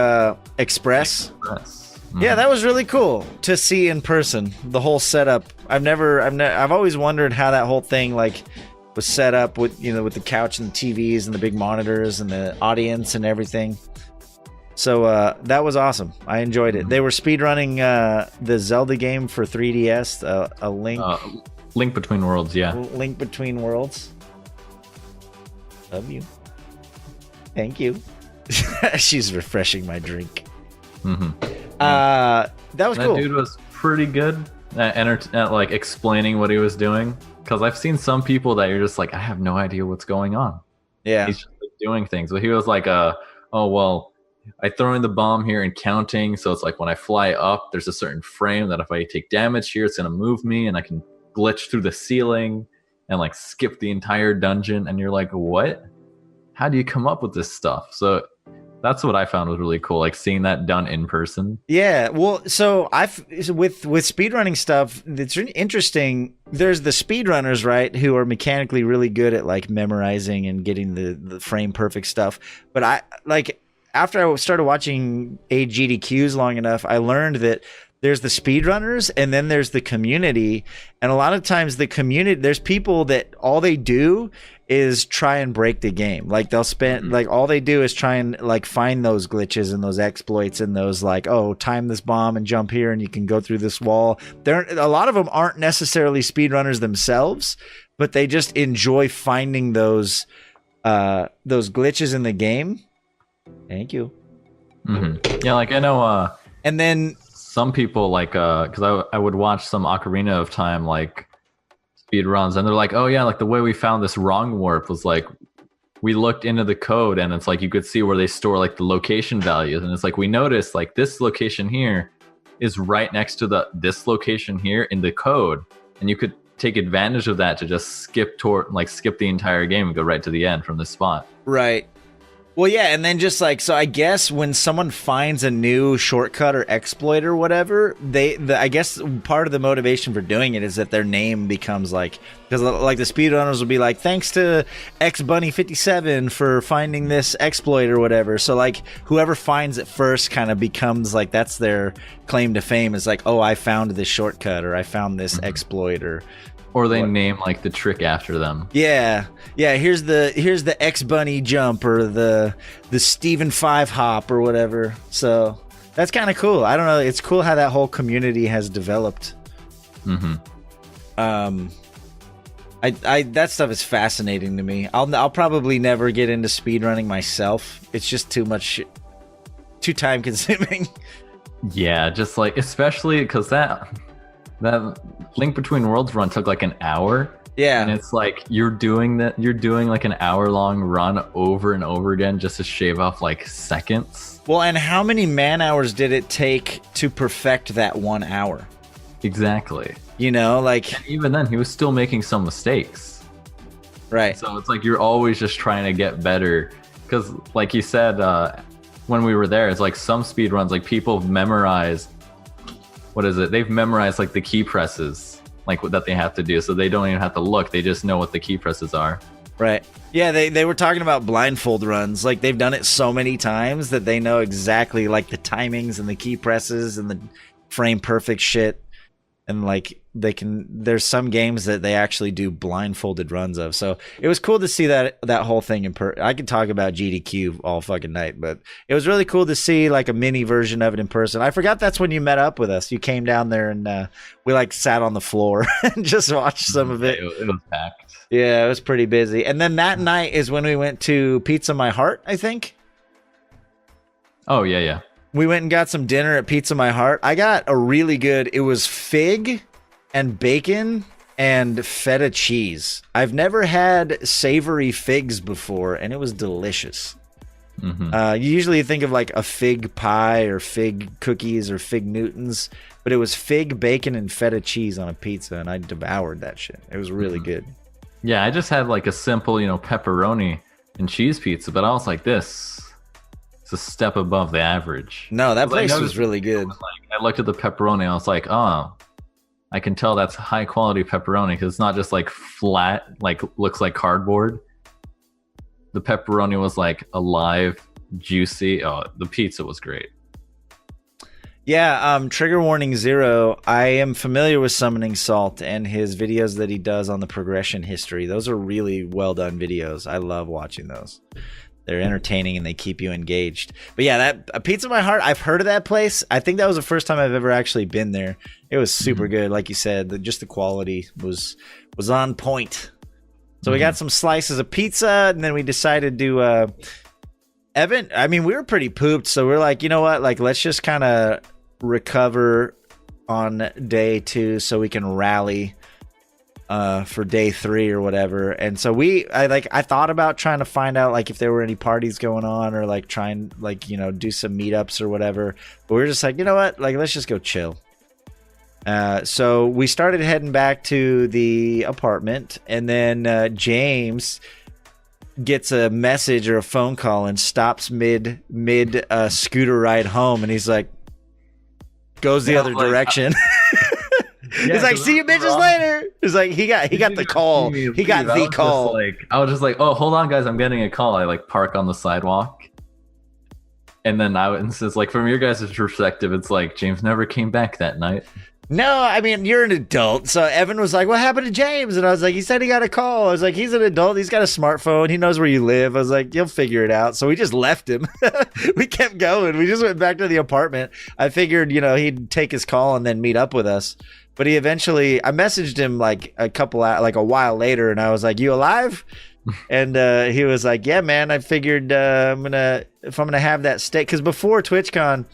S1: Express. Mm-hmm. Yeah, that was really cool to see in person. The whole setup. I've always wondered how that whole thing was set up with the couch and the TVs and the big monitors and the audience and everything. So that was awesome. I enjoyed it. They were speedrunning the Zelda game for 3DS, a
S2: Link Between Worlds, yeah.
S1: Link Between Worlds. Love you. Thank you. She's refreshing my drink.
S2: Mm-hmm.
S1: That was cool.
S2: That dude was pretty good at like explaining what he was doing. Because I've seen some people that you're just like, I have no idea what's going on.
S1: Yeah.
S2: He's just like, doing things. But he was like, oh, well, I throw in the bomb here and counting. So it's like when I fly up, there's a certain frame that if I take damage here, it's going to move me and I can glitch through the ceiling and like skip the entire dungeon. And you're like, what? How do you come up with this stuff? So that's what I found was really cool, like seeing that done in person.
S1: Yeah, well, so with speedrunning stuff, it's interesting. There's the speedrunners, right, who are mechanically really good at like memorizing and getting the frame perfect stuff. But after I started watching AGDQs long enough, I learned that there's the speedrunners and then there's the community. And a lot of times the community, there's people that all they do is try and break the game. Like they'll spend like all they do is try and like find those glitches and those exploits and those like, oh, time this bomb and jump here and you can go through this wall. A lot of them aren't necessarily speedrunners themselves, but they just enjoy finding those glitches in the game. Thank you.
S2: Mm-hmm. Yeah, like I know
S1: and then
S2: some people like because I would watch some Ocarina of Time like speed runs and they're like, oh yeah, like the way we found this wrong warp was like we looked into the code and it's like you could see where they store like the location values and it's like we noticed like this location here is right next to this location here in the code and you could take advantage of that to just skip the entire game and go right to the end from this spot.
S1: Right. Well, yeah, and then just like, so I guess when someone finds a new shortcut or exploit or whatever, I guess part of the motivation for doing it is that their name becomes like, because like the speedrunners will be like, thanks to XBunny57 for finding this exploit or whatever. So like whoever finds it first kind of becomes like, that's their claim to fame is like, oh, I found this shortcut or I found this exploit
S2: or they name like the trick after them.
S1: Yeah. Here's the X Bunny jump or the Steven 5 hop or whatever. So that's kind of cool. I don't know. It's cool how that whole community has developed.
S2: Mm-hmm.
S1: That stuff is fascinating to me. I'll probably never get into speedrunning myself. It's just too much. too time consuming.
S2: Yeah, just like especially because that Link Between Worlds run took like an hour.
S1: Yeah.
S2: And it's like you're doing like an hour-long run over and over again just to shave off like seconds.
S1: Well, and how many man hours did it take to perfect that 1 hour?
S2: Exactly.
S1: You know, like...
S2: And even then, he was still making some mistakes.
S1: Right.
S2: So it's like you're always just trying to get better. Because like you said, when we were there, it's like some speed runs, like people memorize... What is it? They've memorized like the key presses. Like that they have to do, so they don't even have to look, they just know what the key presses are.
S1: Right. Yeah, they were talking about blindfold runs. Like they've done it so many times that they know exactly like the timings and the key presses and the frame perfect shit. And like there's some games that they actually do blindfolded runs of. So it was cool to see that whole thing I could talk about GDQ all fucking night, but it was really cool to see like a mini version of it in person. I forgot that's when you met up with us. You came down there and we like sat on the floor and just watched some of it.
S2: It was packed.
S1: Yeah, it was pretty busy. And then that night is when we went to Pizza My Heart, I think.
S2: Oh, yeah.
S1: We went and got some dinner at Pizza My Heart. I got a really good, it was fig and bacon and feta cheese. I've never had savory figs before, and it was delicious. Mm-hmm. You usually think of like a fig pie or fig cookies or fig Newtons, but it was fig, bacon, and feta cheese on a pizza, and I devoured that shit. It was really good.
S2: Yeah, I just had like a simple, pepperoni and cheese pizza, but I was like, this is a step above the average.
S1: No, that place was really good.
S2: I looked at the pepperoni, I was like, oh, I can tell that's high quality pepperoni because it's not just like flat, like looks like cardboard. The pepperoni was like alive, juicy. Oh, the pizza was great.
S1: Yeah, Trigger Warning Zero, I am familiar with Summoning Salt and his videos that he does on the progression history. Those are really well done videos. I love watching those. They're entertaining and they keep you engaged. But yeah, that Pizza My Heart, I've heard of that place. I think that was the first time I've ever actually been there. It was super good. Like you said, just the quality was on point. So we got some slices of pizza, and then we decided to Evan, I mean, we were pretty pooped, so we're like, you know what? Like, let's just kind of recover on day 2 so we can rally for day 3 or whatever. And so I thought about trying to find out like if there were any parties going on or like try and like, do some meetups or whatever. But we were just like, you know what? Like, let's just go chill. So we started heading back to the apartment, and then James gets a message or a phone call and stops mid scooter ride home, and he's like, goes the other direction. He's like, see you bitches later. It's like he got the call. He got the call.
S2: I was just like, oh, hold on, guys, I'm getting a call. I like park on the sidewalk, and then it's just like from your guys' perspective, it's like James never came back that night.
S1: No, I mean, you're an adult. So Evan was like, what happened to James? And I was like, he said he got a call. I was like, he's an adult. He's got a smartphone. He knows where you live. I was like, you'll figure it out. So we just left him. We kept going. We just went back to the apartment. I figured, he'd take his call and then meet up with us. But I messaged him like a while later, and I was like, you alive? And he was like, yeah, man, I figured if I'm gonna have that steak, because before TwitchCon,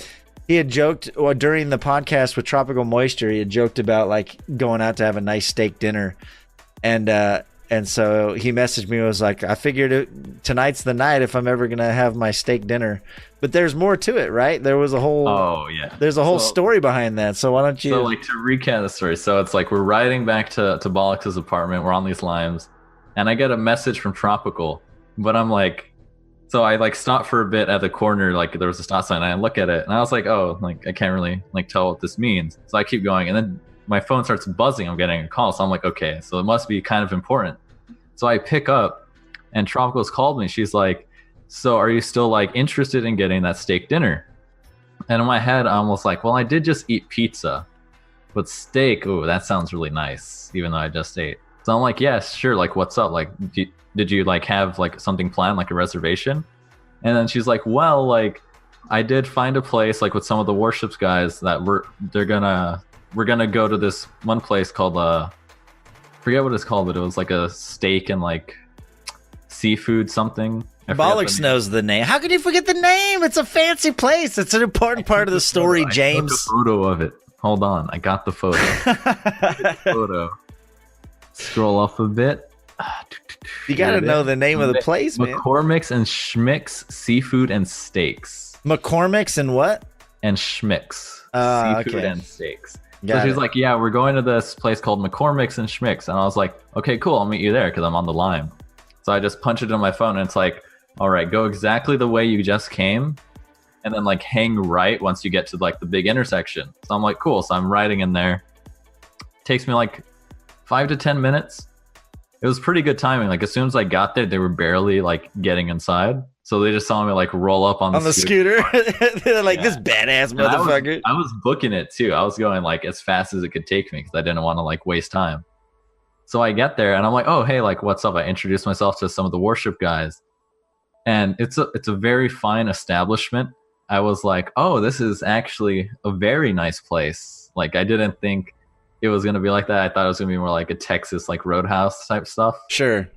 S1: he had joked, or during the podcast with Tropical Moisture, he had joked about like going out to have a nice steak dinner, and so he messaged me and was like, I figured tonight's the night if I'm ever gonna have my steak dinner. But there's more to it, right? There was a whole there's a whole story behind that. So why don't you?
S2: So like to recap the story, so it's like we're riding back to Bollocks's apartment. We're on these limes, and I get a message from Tropical, but I'm like. So I like stopped for a bit at the corner, like there was a stop sign, and I look at it, and I was like, oh, like I can't really like tell what this means. So I keep going, and then my phone starts buzzing. I'm getting a call, so I'm like, okay, so it must be kind of important. So I pick up, and Tropical's called me. She's like, so are you still like interested in getting that steak dinner? And in my head, I'm almost like, well, I did just eat pizza, but steak, ooh, that sounds really nice, even though I just ate. So I'm like, yes, sure, like what's up? Like, did you like have like something planned, like a reservation? And then she's like, well, like I did find a place like with some of the Warships guys that we're gonna go to this one place called forget what it's called, but it was like a steak and like seafood something. I forgot the
S1: Bollocks
S2: name.
S1: knows the name. How could you forget the name? It's a fancy place. It's an important part of the story,
S2: I
S1: James.
S2: took a photo of it. Hold on, I got the photo. Photo. Scroll off a bit.
S1: You got to know the name of the place, man.
S2: McCormick's and Schmick's Seafood and Steaks.
S1: McCormick's and what?
S2: And Schmick's Seafood
S1: okay.
S2: and Steaks.
S1: Got
S2: So she's
S1: it.
S2: like, yeah, we're going to this place called McCormick's and Schmick's. And I was like, okay, cool, I'll meet you there because I'm on the line. So I just punch it on my phone and it's like, all right, go exactly the way you just came. And then like hang right once you get to like the big intersection. So I'm like, cool. So I'm riding in there. Takes me like 5 to 10 minutes. It was pretty good timing. Like as soon as I got there, they were barely like getting inside. So they just saw me like roll up on the
S1: scooter. They're like,
S2: Yeah.
S1: this badass
S2: And
S1: motherfucker.
S2: I was booking it too. I was going like as fast as it could take me because I didn't want to like waste time. So I get there and I'm like, oh, hey, like what's up? I introduced myself to some of the worship guys. And it's a very fine establishment. I was like, oh, this is actually a very nice place. Like I didn't think it was going to be like that. I thought it was going to be more like a Texas like Roadhouse type stuff.
S1: Sure.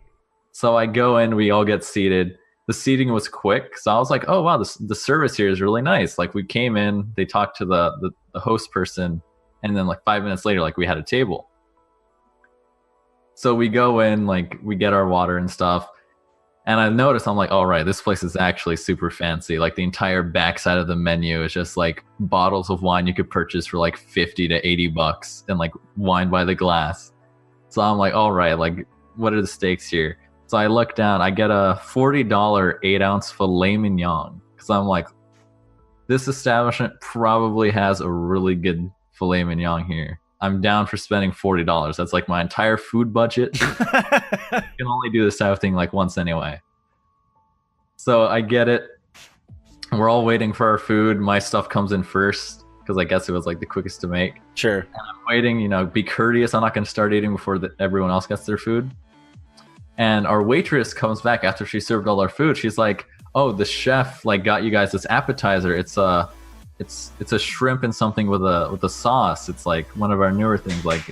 S2: So I go in, we all get seated. The seating was quick. So I was like, oh, wow, the service here is really nice. Like we came in, they talked to the host person. And then like 5 minutes later, like we had a table. So we go in, like we get our water and stuff. And I noticed, I'm like, all right, this place is actually super fancy. Like the entire backside of the menu is just like bottles of wine you could purchase for like 50 to 80 bucks and like wine by the glass. So I'm like, all right, like what are the stakes here? So I look down, I get a $40 8-ounce filet mignon. Because I'm like, this establishment probably has a really good filet mignon here. I'm down for spending $40. That's like my entire food budget. I can only do this type of thing like once anyway. So I get it. We're all waiting for our food. My stuff comes in first because I guess it was like the quickest to make.
S1: Sure.
S2: And I'm waiting, you know, be courteous. I'm not going to start eating before everyone else gets their food. And our waitress comes back after she served all our food. She's like, oh, the chef like got you guys this appetizer. It's a shrimp and something with a sauce. It's like one of our newer things. Like,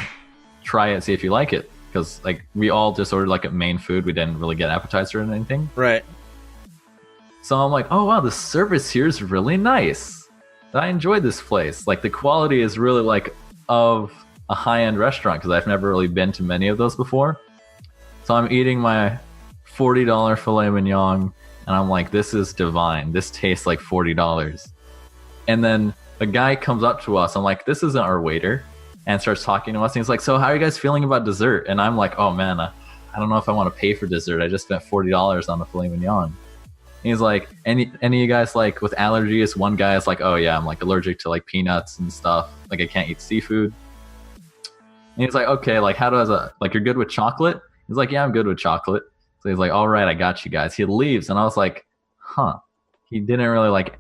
S2: try it, see if you like it. Because like we all just ordered like a main food. We didn't really get appetizer or anything.
S1: Right.
S2: So I'm like, oh wow, the service here is really nice. I enjoyed this place. Like the quality is really like of a high-end restaurant because I've never really been to many of those before. So I'm eating my $40 filet mignon and I'm like, this is divine. This tastes like $40. And then a guy comes up to us. I'm like, this isn't our waiter. And starts talking to us. And he's like, so how are you guys feeling about dessert? And I'm like, oh man, I don't know if I want to pay for dessert. I just spent $40 on the filet mignon. And he's like, any of you guys like with allergies? One guy is like, oh yeah, I'm like allergic to like peanuts and stuff. Like I can't eat seafood. And he's like, okay, like how does like you're good with chocolate? He's like, yeah, I'm good with chocolate. So he's like, all right, I got you guys. He leaves. And I was like, huh. He didn't really like,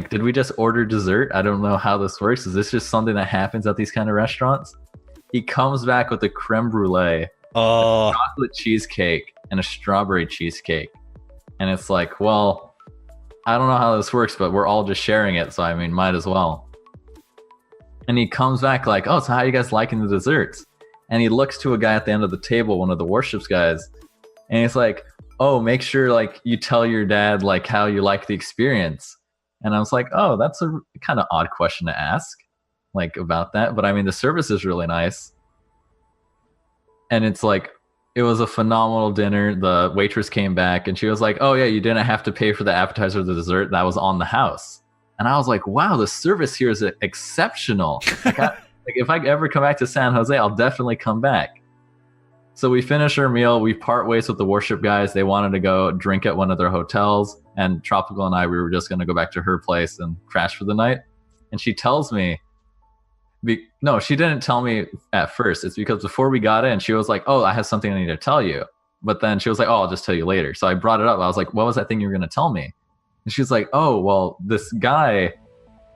S2: did we just order dessert? I don't know how this works. Is this just something that happens at these kind of restaurants? He comes back with a creme brulee,
S1: Oh,
S2: a chocolate cheesecake, and a strawberry cheesecake. And it's like, well, I don't know how this works, but we're all just sharing it. So, I mean, might as well. And he comes back like, oh, so how are you guys liking the desserts? And he looks to a guy at the end of the table, one of the worships guys. And he's like, oh, make sure like you tell your dad like how you like the experience. And I was like, oh, that's a kind of odd question to ask, like about that. But I mean, the service is really nice. And it's like, it was a phenomenal dinner. The waitress came back and she was like, oh yeah, you didn't have to pay for the appetizer or the dessert. That was on the house. And I was like, wow, the service here is exceptional. Like if I ever come back to San Jose, I'll definitely come back. So we finish our meal. We part ways with the worship guys. They wanted to go drink at one of their hotels. And Tropical and I, we were just going to go back to her place and crash for the night. And she tells me, no, she didn't tell me at first. It's because before we got in, she was like, oh, I have something I need to tell you. But then she was like, oh, I'll just tell you later. So I brought it up. I was like, what was that thing you were going to tell me? And she's like, oh, well, this guy,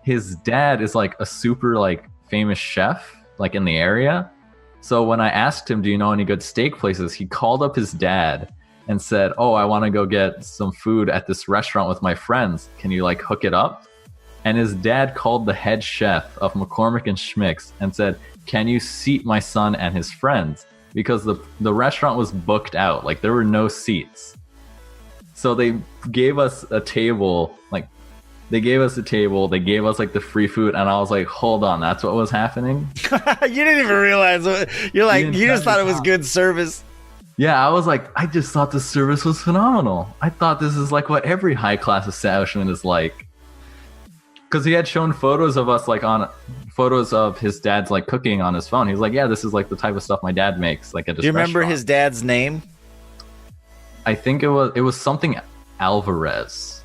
S2: his dad is like a super like famous chef like in the area. So when I asked him, do you know any good steak places? He called up his dad and said, oh, I want to go get some food at this restaurant with my friends. Can you like hook it up? And his dad called the head chef of McCormick and Schmick's and said, can you seat my son and his friends? Because the restaurant was booked out. Like there were no seats. So they gave us a table, like they gave us a table, they gave us like the free food, and I was like, hold on, that's what was happening?
S1: You didn't even realize you're like, you just thought it was good service.
S2: Yeah, I was like, I just thought the service was phenomenal. I thought this is like what every high class establishment is like. Because he had shown photos of us, like on photos of his dad's like cooking on his phone. He was like, yeah, this is like the type of stuff my dad makes. Like at
S1: Do you remember
S2: restaurant.
S1: his dad's name?
S2: I think it was something Alvarez.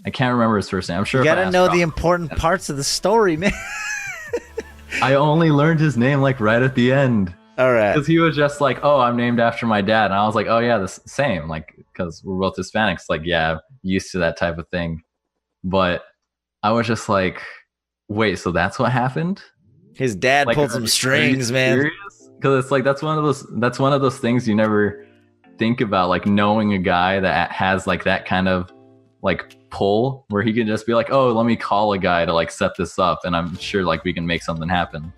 S2: I can't remember his first name. I'm sure
S1: You
S2: if I
S1: gotta
S2: asked
S1: know
S2: Ralph-
S1: the important parts of the story, man.
S2: I only learned his name like right at the end.
S1: All right.
S2: Because he was just like, oh, I'm named after my dad. And I was like, oh, yeah, the same. Like, because we're both Hispanics. Like, yeah, used to that type of thing. But I was just like, wait, so that's what happened?
S1: His dad
S2: Like,
S1: pulled some strings, man.
S2: Because it's like that's one of those things you never think about, like knowing a guy that has like that kind of like pull where he can just be like, oh, let me call a guy to like set this up, and I'm sure like we can make something happen.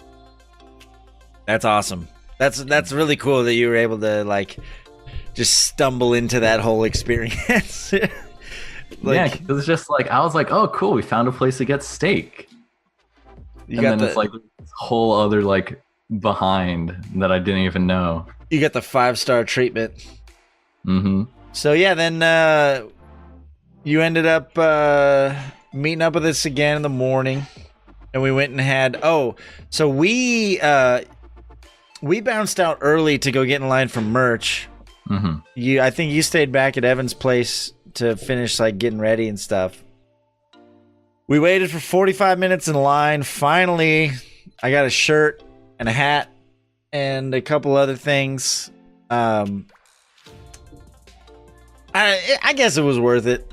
S1: That's awesome. That's really cool that you were able to like just stumble into that whole experience.
S2: Yeah, because it's just like I was like, oh, cool, we found a place to get steak. And then it's like this whole other like behind that I didn't even know.
S1: You got the 5-star treatment.
S2: Mm-hmm.
S1: So yeah, then you ended up meeting up with us again in the morning, and we went and had. So we bounced out early to go get in line for merch.
S2: Mm-hmm.
S1: I think you stayed back at Evan's place to finish like getting ready and stuff. We waited for 45 minutes in line. Finally, I got a shirt and a hat and a couple other things. I guess it was worth it.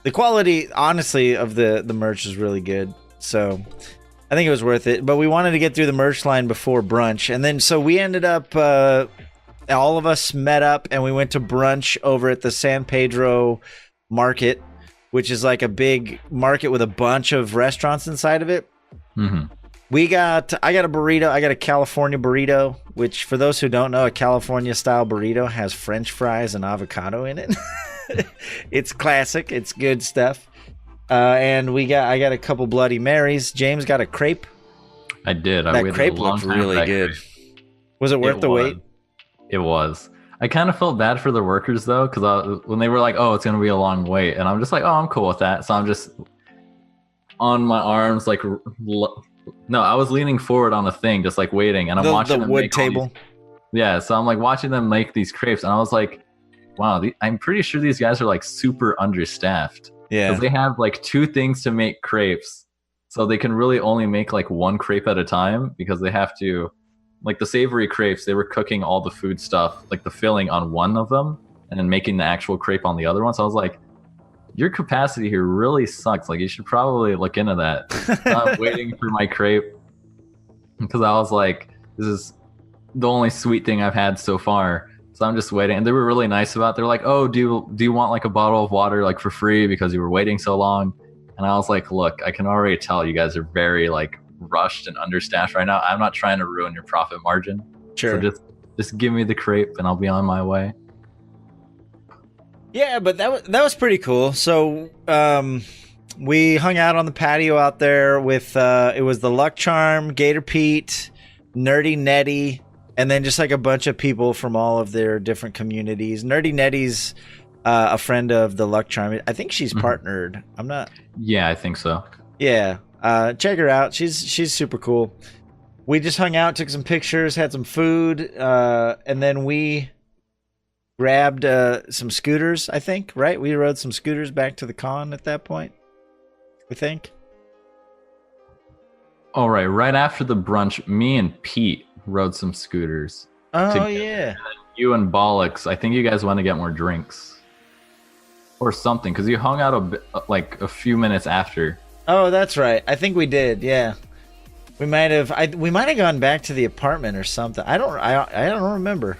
S1: The quality, honestly, of the merch is really good. So I think it was worth it. But we wanted to get through the merch line before brunch. And then so we ended up, all of us met up and we went to brunch over at the San Pedro Market, which is like a big market with a bunch of restaurants inside of it.
S2: Mm-hmm.
S1: I got a burrito. I got a California burrito, which for those who don't know, a California style burrito has French fries and avocado in it. It's classic. It's good stuff. And I got a couple Bloody Marys. James got a crepe.
S2: I did.
S1: That crepe looked really good. Was it worth the wait?
S2: It was. I kind of felt bad for the workers though, because when they were like, "Oh, it's gonna be a long wait," and I'm just like, "Oh, I'm cool with that." So I'm just on my arms, like, no, I was leaning forward on a thing, just like waiting, and I'm watching
S1: the
S2: them
S1: wood
S2: make
S1: table.
S2: Yeah, so I'm like watching them make these crepes, and I was like, "Wow, I'm pretty sure these guys are like super understaffed."
S1: Yeah,
S2: because they have like 2 things to make crepes, so they can really only make like 1 crepe at a time because they have to. Like the savory crepes, they were cooking all the food stuff, like the filling on one of them, and then making the actual crepe on the other one. So I was like, your capacity here really sucks. Like you should probably look into that. I'm waiting for my crepe because I was like, this is the only sweet thing I've had so far. So I'm just waiting. And they were really nice about it. They're like, oh, do you want like a bottle of water like for free because you were waiting so long? And I was like, look, I can already tell you guys are very like rushed and understaffed right now. I'm not trying to ruin your profit margin.
S1: sure.
S2: So just give me the crepe and I'll be on my way.
S1: Yeah, but that was pretty cool. So we hung out on the patio out there with it was the Luck Charm, Gator Pete, Nerdy Netty, and then just like a bunch of people from all of their different communities. Nerdy Netty's a friend of the Luck Charm. I think she's partnered. I'm not.
S2: Yeah, I think so.
S1: Yeah. Check her out. She's super cool. We just hung out, took some pictures, had some food, and then we grabbed some scooters, I think, right? We rode some scooters back to the con at that point, I think.
S2: All right. Right after the brunch, me and Pete rode some scooters.
S1: Oh,
S2: together.
S1: yeah.
S2: You and Bollocks, I think you guys want to get more drinks. Or something, because you hung out like a few minutes after.
S1: Oh, that's right. I think we did. Yeah, we might have. We might have gone back to the apartment or something. I don't remember.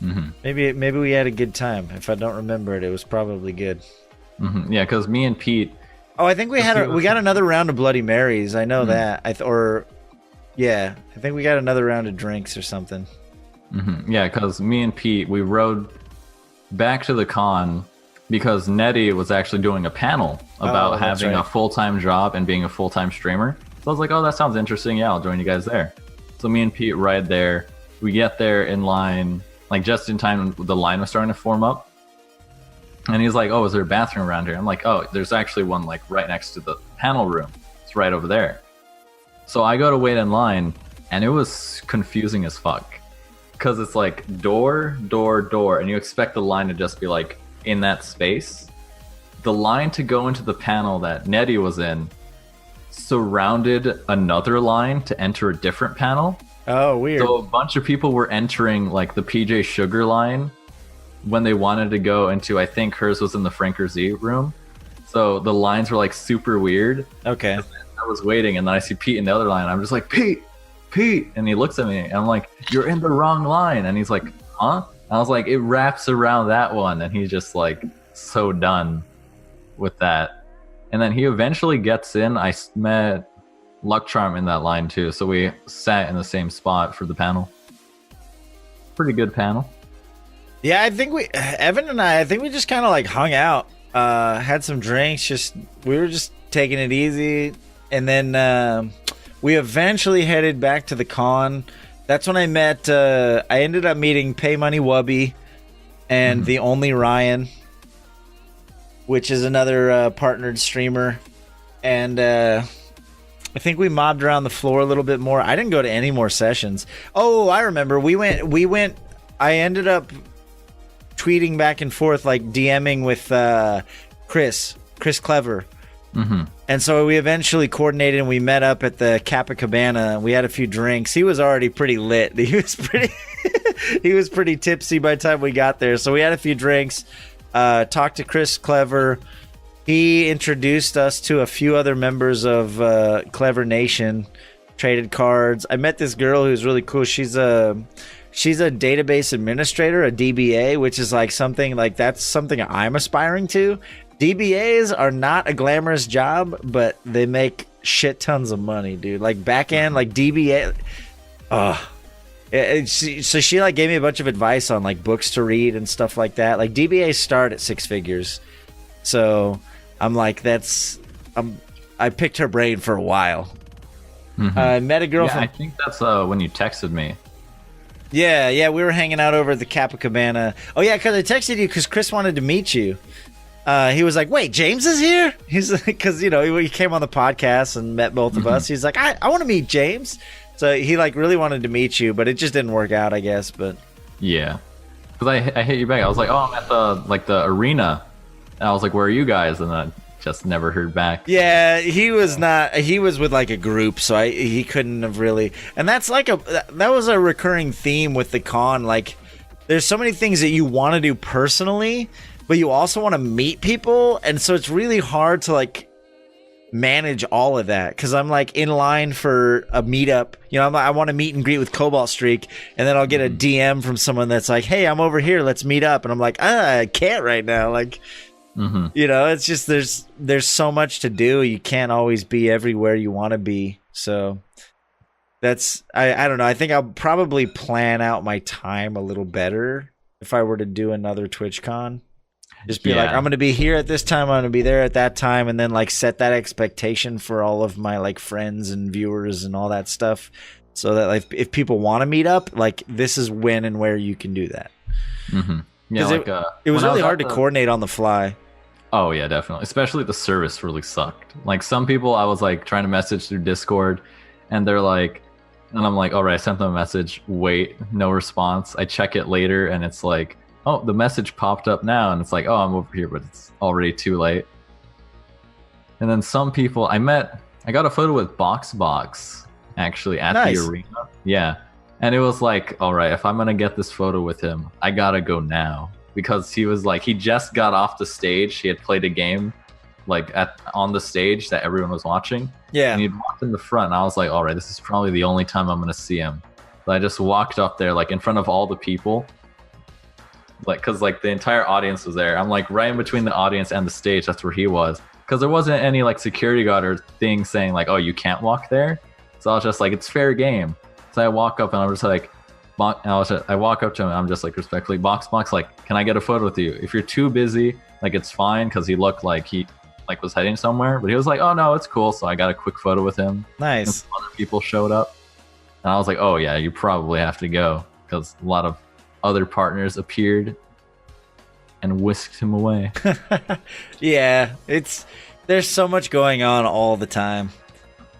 S2: Mm-hmm.
S1: Maybe we had a good time. If I don't remember it, it was probably good.
S2: Mm-hmm. Yeah, because me and Pete.
S1: Oh, I think we got another round of Bloody Marys. I know that. I think we got another round of drinks or something.
S2: Mm-hmm. Yeah, because me and Pete, we rode back to the con. because Nettie was actually doing a panel about having a full-time job and being a full-time streamer. So I was like, oh, that sounds interesting. Yeah, I'll join you guys there. So me and Pete ride there. We get there in line, like just in time when the line was starting to form up. And he's like, oh, is there a bathroom around here? I'm like, oh, there's actually one like right next to the panel room. It's right over there. So I go to wait in line, and it was confusing as fuck. Because it's like door, door, door, and you expect the line to just be like in that space. The line to go into the panel that Nettie was in surrounded another line to enter a different panel.
S1: Oh, weird.
S2: So a bunch of people were entering like the PJ Sugar line when they wanted to go into, I think hers was in the Franker Z room. So the lines were like super weird.
S1: Okay.
S2: I was waiting, and then I see Pete in the other line. I'm just like, Pete, and he looks at me, and I'm like, you're in the wrong line. And he's like, huh? And I was like, it wraps around that one. And he's just like so done with that. And then he eventually gets in. I met Luck Charm in that line too, so we sat in the same spot for the panel. Pretty good panel.
S1: Yeah, I think Evan and I think we just kind of like hung out, had some drinks, we were just taking it easy, and then we eventually headed back to the con. That's when I met, I ended up meeting Pay Money Wubby and the Only Ryan, which is another partnered streamer, and I think we mobbed around the floor a little bit more. I didn't go to any more sessions. Oh, I remember. We went. I ended up tweeting back and forth, like DMing with Chris Clever.
S2: Mm-hmm.
S1: And so we eventually coordinated, and we met up at the Cabana. We had a few drinks. He was already pretty lit. He was pretty tipsy by the time we got there. So we had a few drinks. Talked to Chris Clever. He introduced us to a few other members of Clever Nation, traded cards. I met this girl who's really cool. She's a database administrator, a DBA, which is like something like that's something I'm aspiring to. DBAs are not a glamorous job, but they make shit tons of money, dude. Like back end, like DBA. So she like gave me a bunch of advice on like books to read and stuff like that. Like DBAs start at 6 figures. So I'm like, I picked her brain for a while.
S2: Mm-hmm.
S1: I met a girl
S2: I think that's when you texted me.
S1: Yeah, we were hanging out over at the Cabana. Oh yeah, because I texted you because Chris wanted to meet you. He was like, wait, James is here? He's like, because he came on the podcast and met both of us. He's like, I want to meet James. So he like really wanted to meet you, but it just didn't work out, I guess. But
S2: yeah, because I hit you back. I was like, oh, I'm at the arena. And I was like, where are you guys? And I just never heard back.
S1: Yeah, he was not. He was with like a group, so he couldn't have really. And that's like that was a recurring theme with the con. Like, there's so many things that you want to do personally, but you also want to meet people, and so it's really hard to like manage all of that. Because I'm like in line for a meetup. I want to meet and greet with Cobalt Streak, and then I'll get a DM from someone that's like, "Hey, I'm over here. Let's meet up." And I'm like, I can't right now. Like. It's just there's so much to do. You can't always be everywhere you want to be. So that's I don't know. I think I'll probably plan out my time a little better if I were to do another TwitchCon. Just be like, I'm going to be here at this time. I'm going to be there at that time, and then like set that expectation for all of my like friends and viewers and all that stuff, so that like if people want to meet up, like this is when and where you can do that.
S2: Mm-hmm. Yeah, like,
S1: it was really hard to coordinate on the fly.
S2: Oh yeah, definitely. Especially the service really sucked. Like some people I was like trying to message through Discord, and they're like, and I'm like, all right, I sent them a message. Wait, no response. I check it later, and it's like, oh, the message popped up now, and it's like, oh, I'm over here, but it's already too late. And then some people I got a photo with Box actually at the arena. Yeah. And it was like, all right, if I'm going to get this photo with him, I got to go now. Because he was like, he just got off the stage. He had played a game like on the stage that everyone was watching.
S1: Yeah.
S2: And he'd walked in the front. And I was like, all right, this is probably the only time I'm going to see him. So I just walked up there like in front of all the people. Like, because like the entire audience was there. I'm like right in between the audience and the stage. That's where he was. Because there wasn't any like security guard or thing saying like, oh, you can't walk there. So I was just like, it's fair game. So I walk up and I'm just like, I walk up to him. I'm just like respectfully, box, like, can I get a photo with you? If you're too busy, like it's fine, because he looked like he like was heading somewhere. But he was like, oh no, it's cool. So I got a quick photo with him.
S1: Nice.
S2: And some other people showed up, and I was like, oh yeah, you probably have to go, because a lot of other partners appeared and whisked him away.
S1: Yeah, there's so much going on all the time.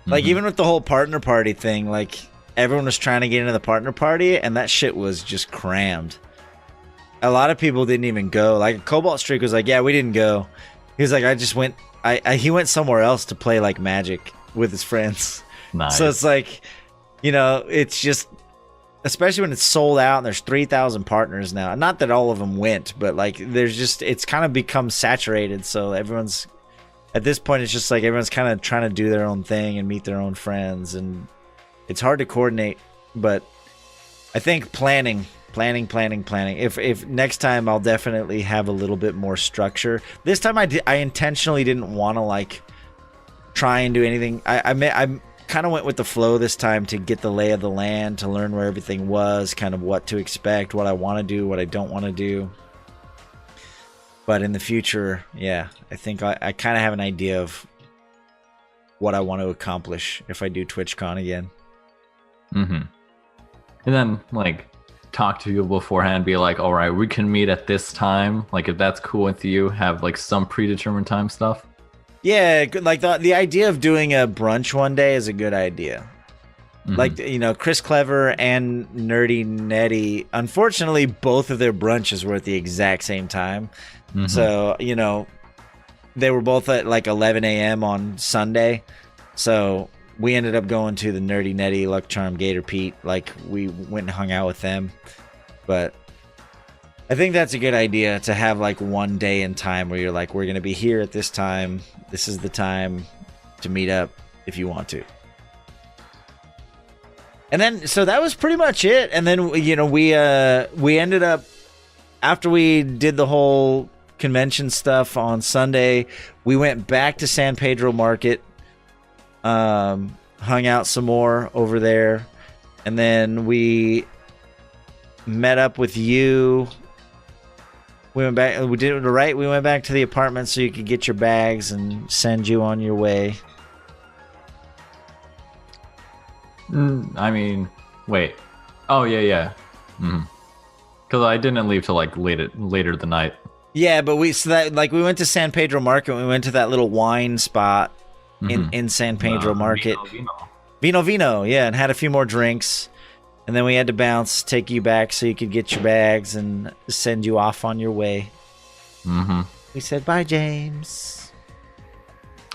S1: Like even with the whole partner party thing, like everyone was trying to get into the partner party, and that shit was just crammed. A lot of people didn't even go. Like Cobalt Streak was like, yeah, we didn't go. He was like, I just went. He went somewhere else to play like Magic with his friends.
S2: Nice.
S1: So it's like, it's just, especially when it's sold out and there's 3,000 partners now. Not that all of them went, but like there's just, it's kind of become saturated. So everyone's, at this point, it's just like everyone's kind of trying to do their own thing and meet their own friends, and it's hard to coordinate. But I think planning. If next time, I'll definitely have a little bit more structure. This time I intentionally didn't want to like try and do anything. I kind of went with the flow this time to get the lay of the land, to learn where everything was, kind of what to expect, what I want to do, what I don't want to do. But in the future, yeah, I think I kind of have an idea of what I want to accomplish if I do TwitchCon again.
S2: And then like talk to people beforehand, be like, all right, we can meet at this time. Like if that's cool with you, have like some predetermined time stuff. Yeah,
S1: like the idea of doing a brunch one day is a good idea. Like, Chris Clever and Nerdy Netty, unfortunately, both of their brunches were at the exact same time. So, they were both at like 11 a.m. on Sunday. So we ended up going to the Nerdy Netty, Luck Charm, Gator Pete. Like, we went and hung out with them. But I think that's a good idea, to have like one day in time where you're like, we're going to be here at this time. This is the time to meet up if you want to. And then, so that was pretty much it. And then, we ended up, after we did the whole convention stuff on Sunday, we went back to San Pedro Market, hung out some more over there. And then we met up with you. We went back, we did it right. We went back to the apartment so you could get your bags and send you on your way.
S2: I mean, wait. Oh, yeah. Because I didn't leave till like later the night. Yeah,
S1: but we went to San Pedro Market. We went to that little wine spot in San Pedro Market. Vino, yeah, and had a few more drinks. And then we had to bounce, take you back so you could get your bags and send you off on your way. We said, bye, James.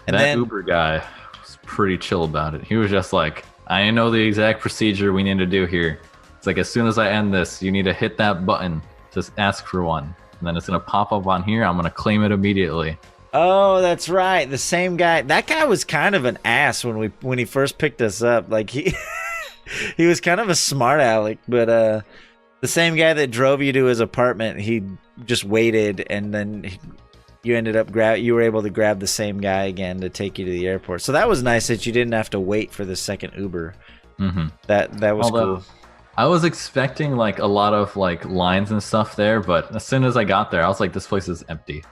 S2: And that Uber guy was pretty chill about it. He was just like, I know the exact procedure we need to do here. It's like, as soon as I end this, you need to hit that button. Just ask for one. And then it's going to pop up on here. I'm going to claim it immediately.
S1: Oh, that's right. The same guy. That guy was kind of an ass when he first picked us up. Like, he was kind of a smart aleck. But the same guy that drove you to his apartment, he just waited, and then you were able to grab the same guy again to take you to the airport. So that was nice that you didn't have to wait for the second Uber. That was cool.
S2: I was expecting like a lot of like lines and stuff there, but as soon as I got there, I was like, this place is empty.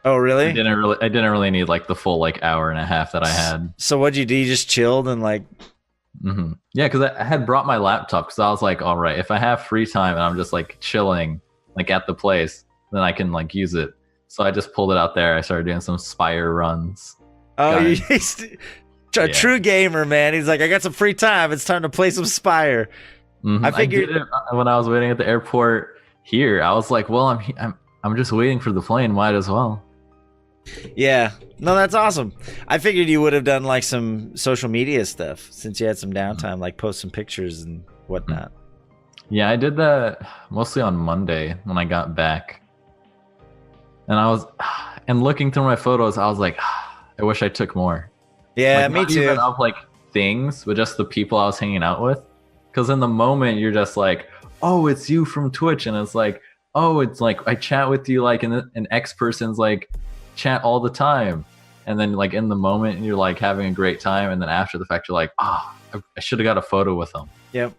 S1: Oh, really?
S2: I didn't really need like the full like hour and a half that I had.
S1: So what'd you do? You just chilled and like...
S2: Yeah, because I had brought my laptop, because I was like, all right, if I have free time and I'm just like chilling like at the place, then I can like use it. So I just pulled it out there. I started doing some Spire runs.
S1: Oh, he's a true gamer, man. He's like, I got some free time. It's time to play some Spire.
S2: I figured when I was waiting at the airport here, I was like, well, I'm just waiting for the plane. Might as well.
S1: Yeah. No, that's awesome. I figured you would have done like some social media stuff since you had some downtime, like post some pictures and whatnot.
S2: Yeah, I did that mostly on Monday when I got back. And looking through my photos, I was like, I wish I took more.
S1: Yeah,
S2: like,
S1: me
S2: not
S1: too.
S2: Even of like things, but just the people I was hanging out with. Because in the moment, you're just like, oh, it's you from Twitch. And it's like, oh, it's like I chat with you like an X person's like chat all the time. And then like in the moment, you're like having a great time. And then after the fact, you're like, I should have got a photo with them.
S1: Yep.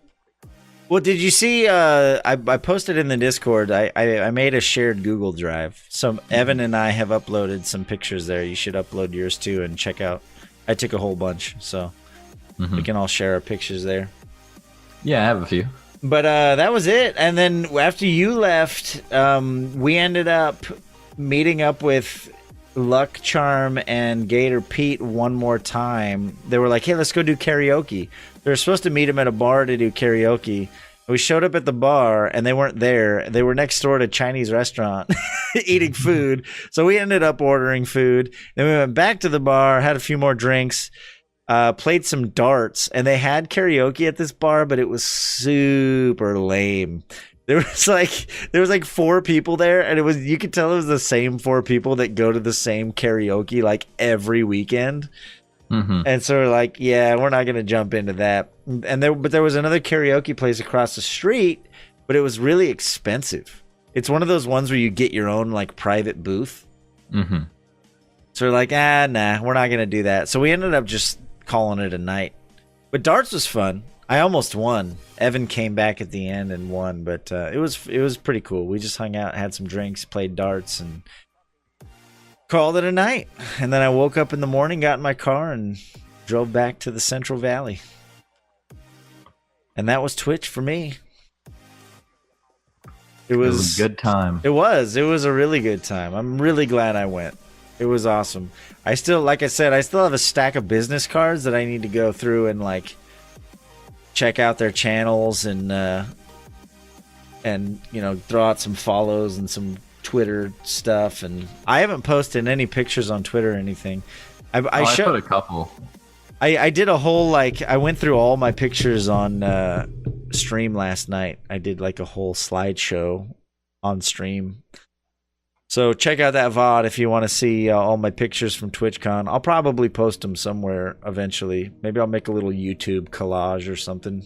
S1: Well, did you see? I posted in the Discord. I made a shared Google Drive. So Evan and I have uploaded some pictures there. You should upload yours too and check out. I took a whole bunch, so we can all share our pictures there.
S2: Yeah, I have a few.
S1: But that was it. And then after you left, we ended up meeting up with Luck Charm and Gator Pete one more time. They were like, hey, let's go do karaoke. They were supposed to meet him at a bar to do karaoke. We showed up at the bar and they weren't there. They were next door to a Chinese restaurant eating food. So we ended up ordering food. Then we went back to the bar, had a few more drinks, played some darts, and they had karaoke at this bar, but it was super lame. There was like 4 people there, and you could tell it was the same 4 people that go to the same karaoke like every weekend. And so we're like, yeah, we're not gonna jump into that. But there was another karaoke place across the street, but it was really expensive. It's one of those ones where you get your own like private booth. So we're like, nah, we're not gonna do that. So we ended up just calling it a night. But darts was fun. I almost won. Evan came back at the end and won, but it was pretty cool. We just hung out, had some drinks, played darts, and called it a night. And then I woke up in the morning, got in my car, and drove back to the Central Valley. And that was Twitch for me. It was
S2: a good time.
S1: It was a really good time. I'm really glad I went. It was awesome. I still, like I said, I still have a stack of business cards that I need to go through and like check out their channels and you know, throw out some follows and some Twitter stuff. And I haven't posted any pictures on Twitter or anything. I
S2: put a couple.
S1: I did a whole, like, I went through all my pictures on stream last night. I did like a whole slideshow on stream. So check out that VOD if you want to see all my pictures from TwitchCon. I'll probably post them somewhere eventually. Maybe I'll make a little YouTube collage or something.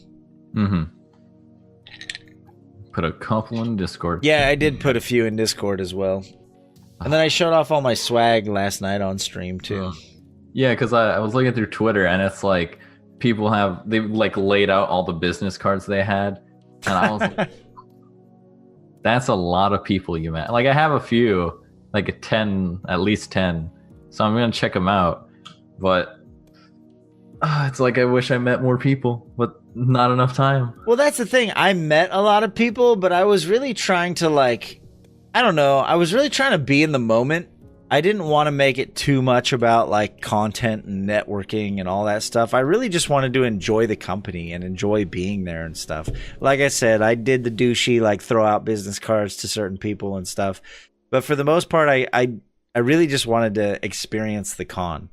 S2: Put a couple in Discord.
S1: Yeah, I did put a few in Discord as well. And then I showed off all my swag last night on stream too.
S2: Yeah, because I was looking through Twitter and it's like they've like laid out all the business cards they had. And I was like, that's a lot of people you met. Like I have a few, like at least 10. So I'm going to check them out. But it's like I wish I met more people, but not enough time.
S1: Well, that's the thing. I met a lot of people, but I was really trying to I was really trying to be in the moment. I didn't want to make it too much about like content and networking and all that stuff. I really just wanted to enjoy the company and enjoy being there and stuff. Like I said, I did the douchey, like throw out business cards to certain people and stuff. But for the most part, I really just wanted to experience the con.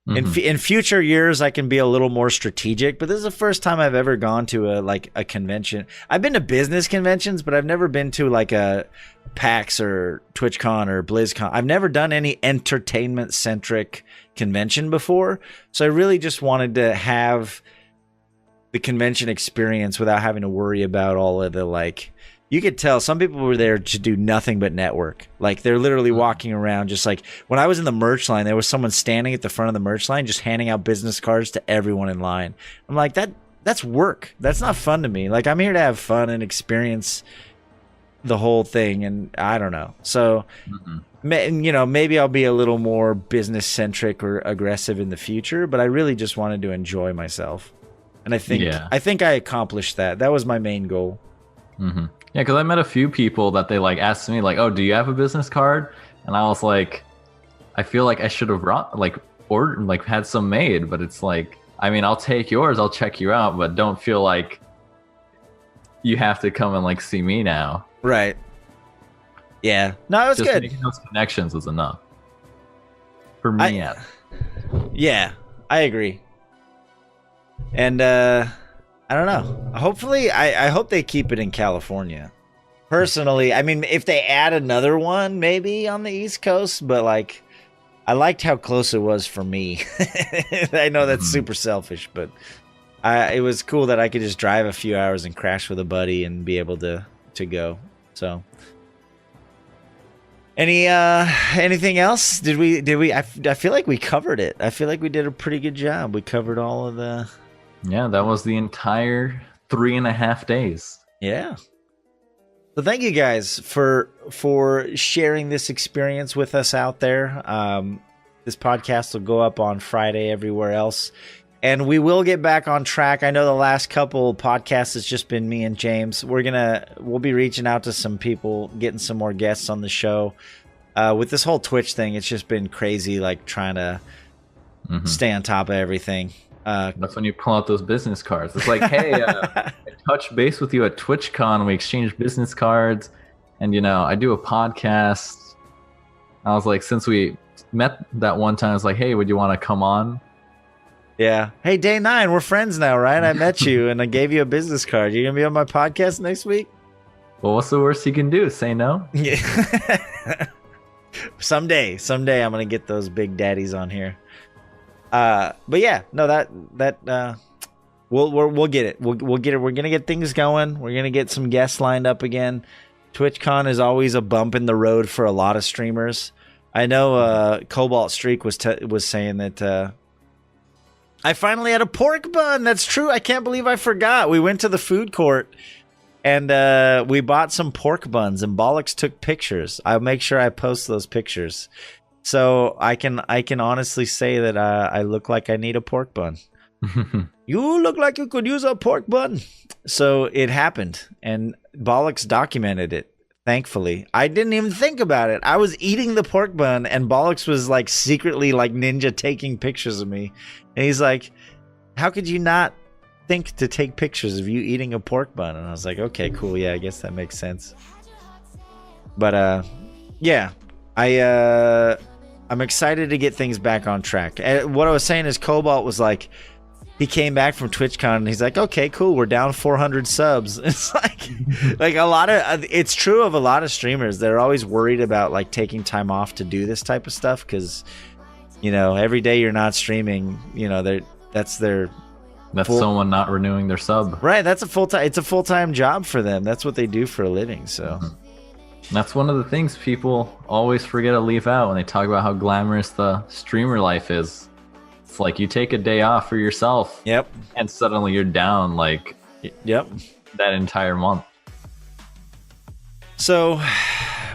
S1: In future years, I can be a little more strategic, but this is the first time I've ever gone to a convention. I've been to business conventions, but I've never been to like a PAX or TwitchCon or BlizzCon. I've never done any entertainment-centric convention before, so I really just wanted to have the convention experience without having to worry about all of the like. You could tell some people were there to do nothing but network. Like they're literally walking around just like when I was in the merch line, there was someone standing at the front of the merch line just handing out business cards to everyone in line. I'm like, that's work. That's not fun to me. Like I'm here to have fun and experience the whole thing. And I don't know. So, you know, maybe I'll be a little more business centric or aggressive in the future, but I really just wanted to enjoy myself. And I think I accomplished that. That was my main goal.
S2: Yeah, because I met a few people that they like asked me like, "Oh, do you have a business card?" And I was like, I feel like I should have had some made, but it's like, I mean, I'll take yours, I'll check you out, but don't feel like you have to come and like see me now.
S1: Right. Yeah. No, it was
S2: Just
S1: good.
S2: Making those connections was enough for me.
S1: Yeah, I agree. And I don't know. Hopefully, I hope they keep it in California. Personally, I mean, if they add another one, maybe on the East Coast, but like, I liked how close it was for me. I know that's super selfish, but it was cool that I could just drive a few hours and crash with a buddy and be able to go. So, anything else? Did we? I feel like we covered it. I feel like we did a pretty good job. We covered all of the.
S2: Yeah, that was the entire 3.5 days.
S1: Yeah. So thank you guys for sharing this experience with us out there. This podcast will go up on Friday everywhere else. And we will get back on track. I know the last couple podcasts has just been me and James. We'll be reaching out to some people, getting some more guests on the show. With this whole Twitch thing, it's just been crazy, like trying to stay on top of everything.
S2: That's when you pull out those business cards. It's like, hey, I touched base with you at TwitchCon. We exchanged business cards. And, I do a podcast. I was like, since we met that one time, I was like, hey, would you want to come on?
S1: Yeah. Hey, Day 9, we're friends now, right? I met you and I gave you a business card. You going to be on my podcast next week?
S2: Well, what's the worst you can do? Say no?
S1: Yeah. Someday I'm going to get those big daddies on here. But yeah, no, we'll get it. We'll get it. We're going to get things going. We're going to get some guests lined up again. TwitchCon is always a bump in the road for a lot of streamers. I know Cobalt Streak was saying that I finally had a pork bun. That's true. I can't believe I forgot. We went to the food court and we bought some pork buns, and Bollocks took pictures. I'll make sure I post those pictures. So I can honestly say that I look like I need a pork bun. You look like you could use a pork bun. So it happened, and Bollocks documented it. Thankfully, I didn't even think about it. I was eating the pork bun, and Bollocks was like secretly like ninja taking pictures of me. And he's like, "How could you not think to take pictures of you eating a pork bun?" And I was like, "Okay, cool. Yeah, I guess that makes sense." But yeah, I'm excited to get things back on track. And what I was saying is, Cobalt was like, he came back from TwitchCon and he's like, okay, cool, we're down 400 subs. It's like a lot of, it's true of a lot of streamers. They're always worried about like taking time off to do this type of stuff because, every day you're not streaming, that's
S2: someone not renewing their sub.
S1: Right, it's a full-time job for them. That's what they do for a living, so.
S2: That's one of the things people always forget to leave out when they talk about how glamorous the streamer life is. It's like you take a day off for yourself.
S1: Yep.
S2: And suddenly you're down like that entire month.
S1: So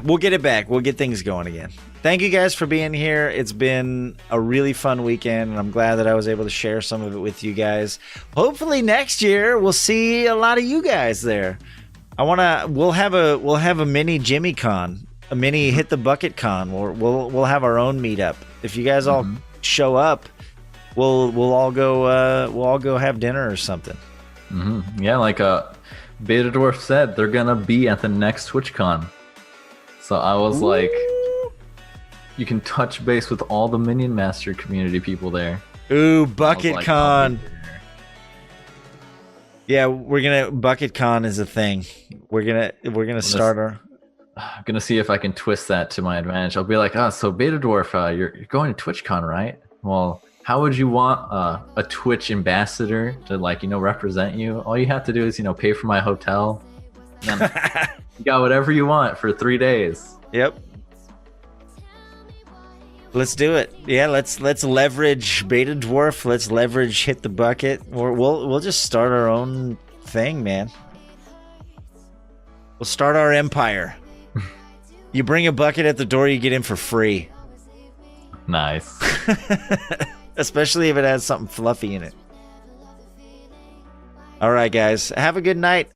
S1: we'll get it back. We'll get things going again. Thank you guys for being here. It's been a really fun weekend, and I'm glad that I was able to share some of it with you guys. Hopefully next year we'll see a lot of you guys there. We'll have a mini JimmyCon, a mini Hit the Bucket Con. We'll have our own meetup. If you guys all show up, we'll all go have dinner or something.
S2: Yeah, like Beta Dwarf said, they're gonna be at the next TwitchCon. So I was like, you can touch base with all the Minion Master community people there.
S1: Ooh, Bucket Con. Yeah, Bucket Con is a thing. We're gonna start our.
S2: I'm gonna see if I can twist that to my advantage. I'll be like, so Beta Dwarf, you're going to TwitchCon, right? Well, how would you want a Twitch ambassador to represent you? All you have to do is pay for my hotel. And then you got whatever you want for 3 days.
S1: Yep. Let's do it. Yeah, let's leverage Beta Dwarf. Let's leverage Hit the Bucket. We'll just start our own thing, man. We'll start our empire. You bring a bucket at the door, you get in for free.
S2: Nice.
S1: Especially if it has something fluffy in it. All right, guys. Have a good night.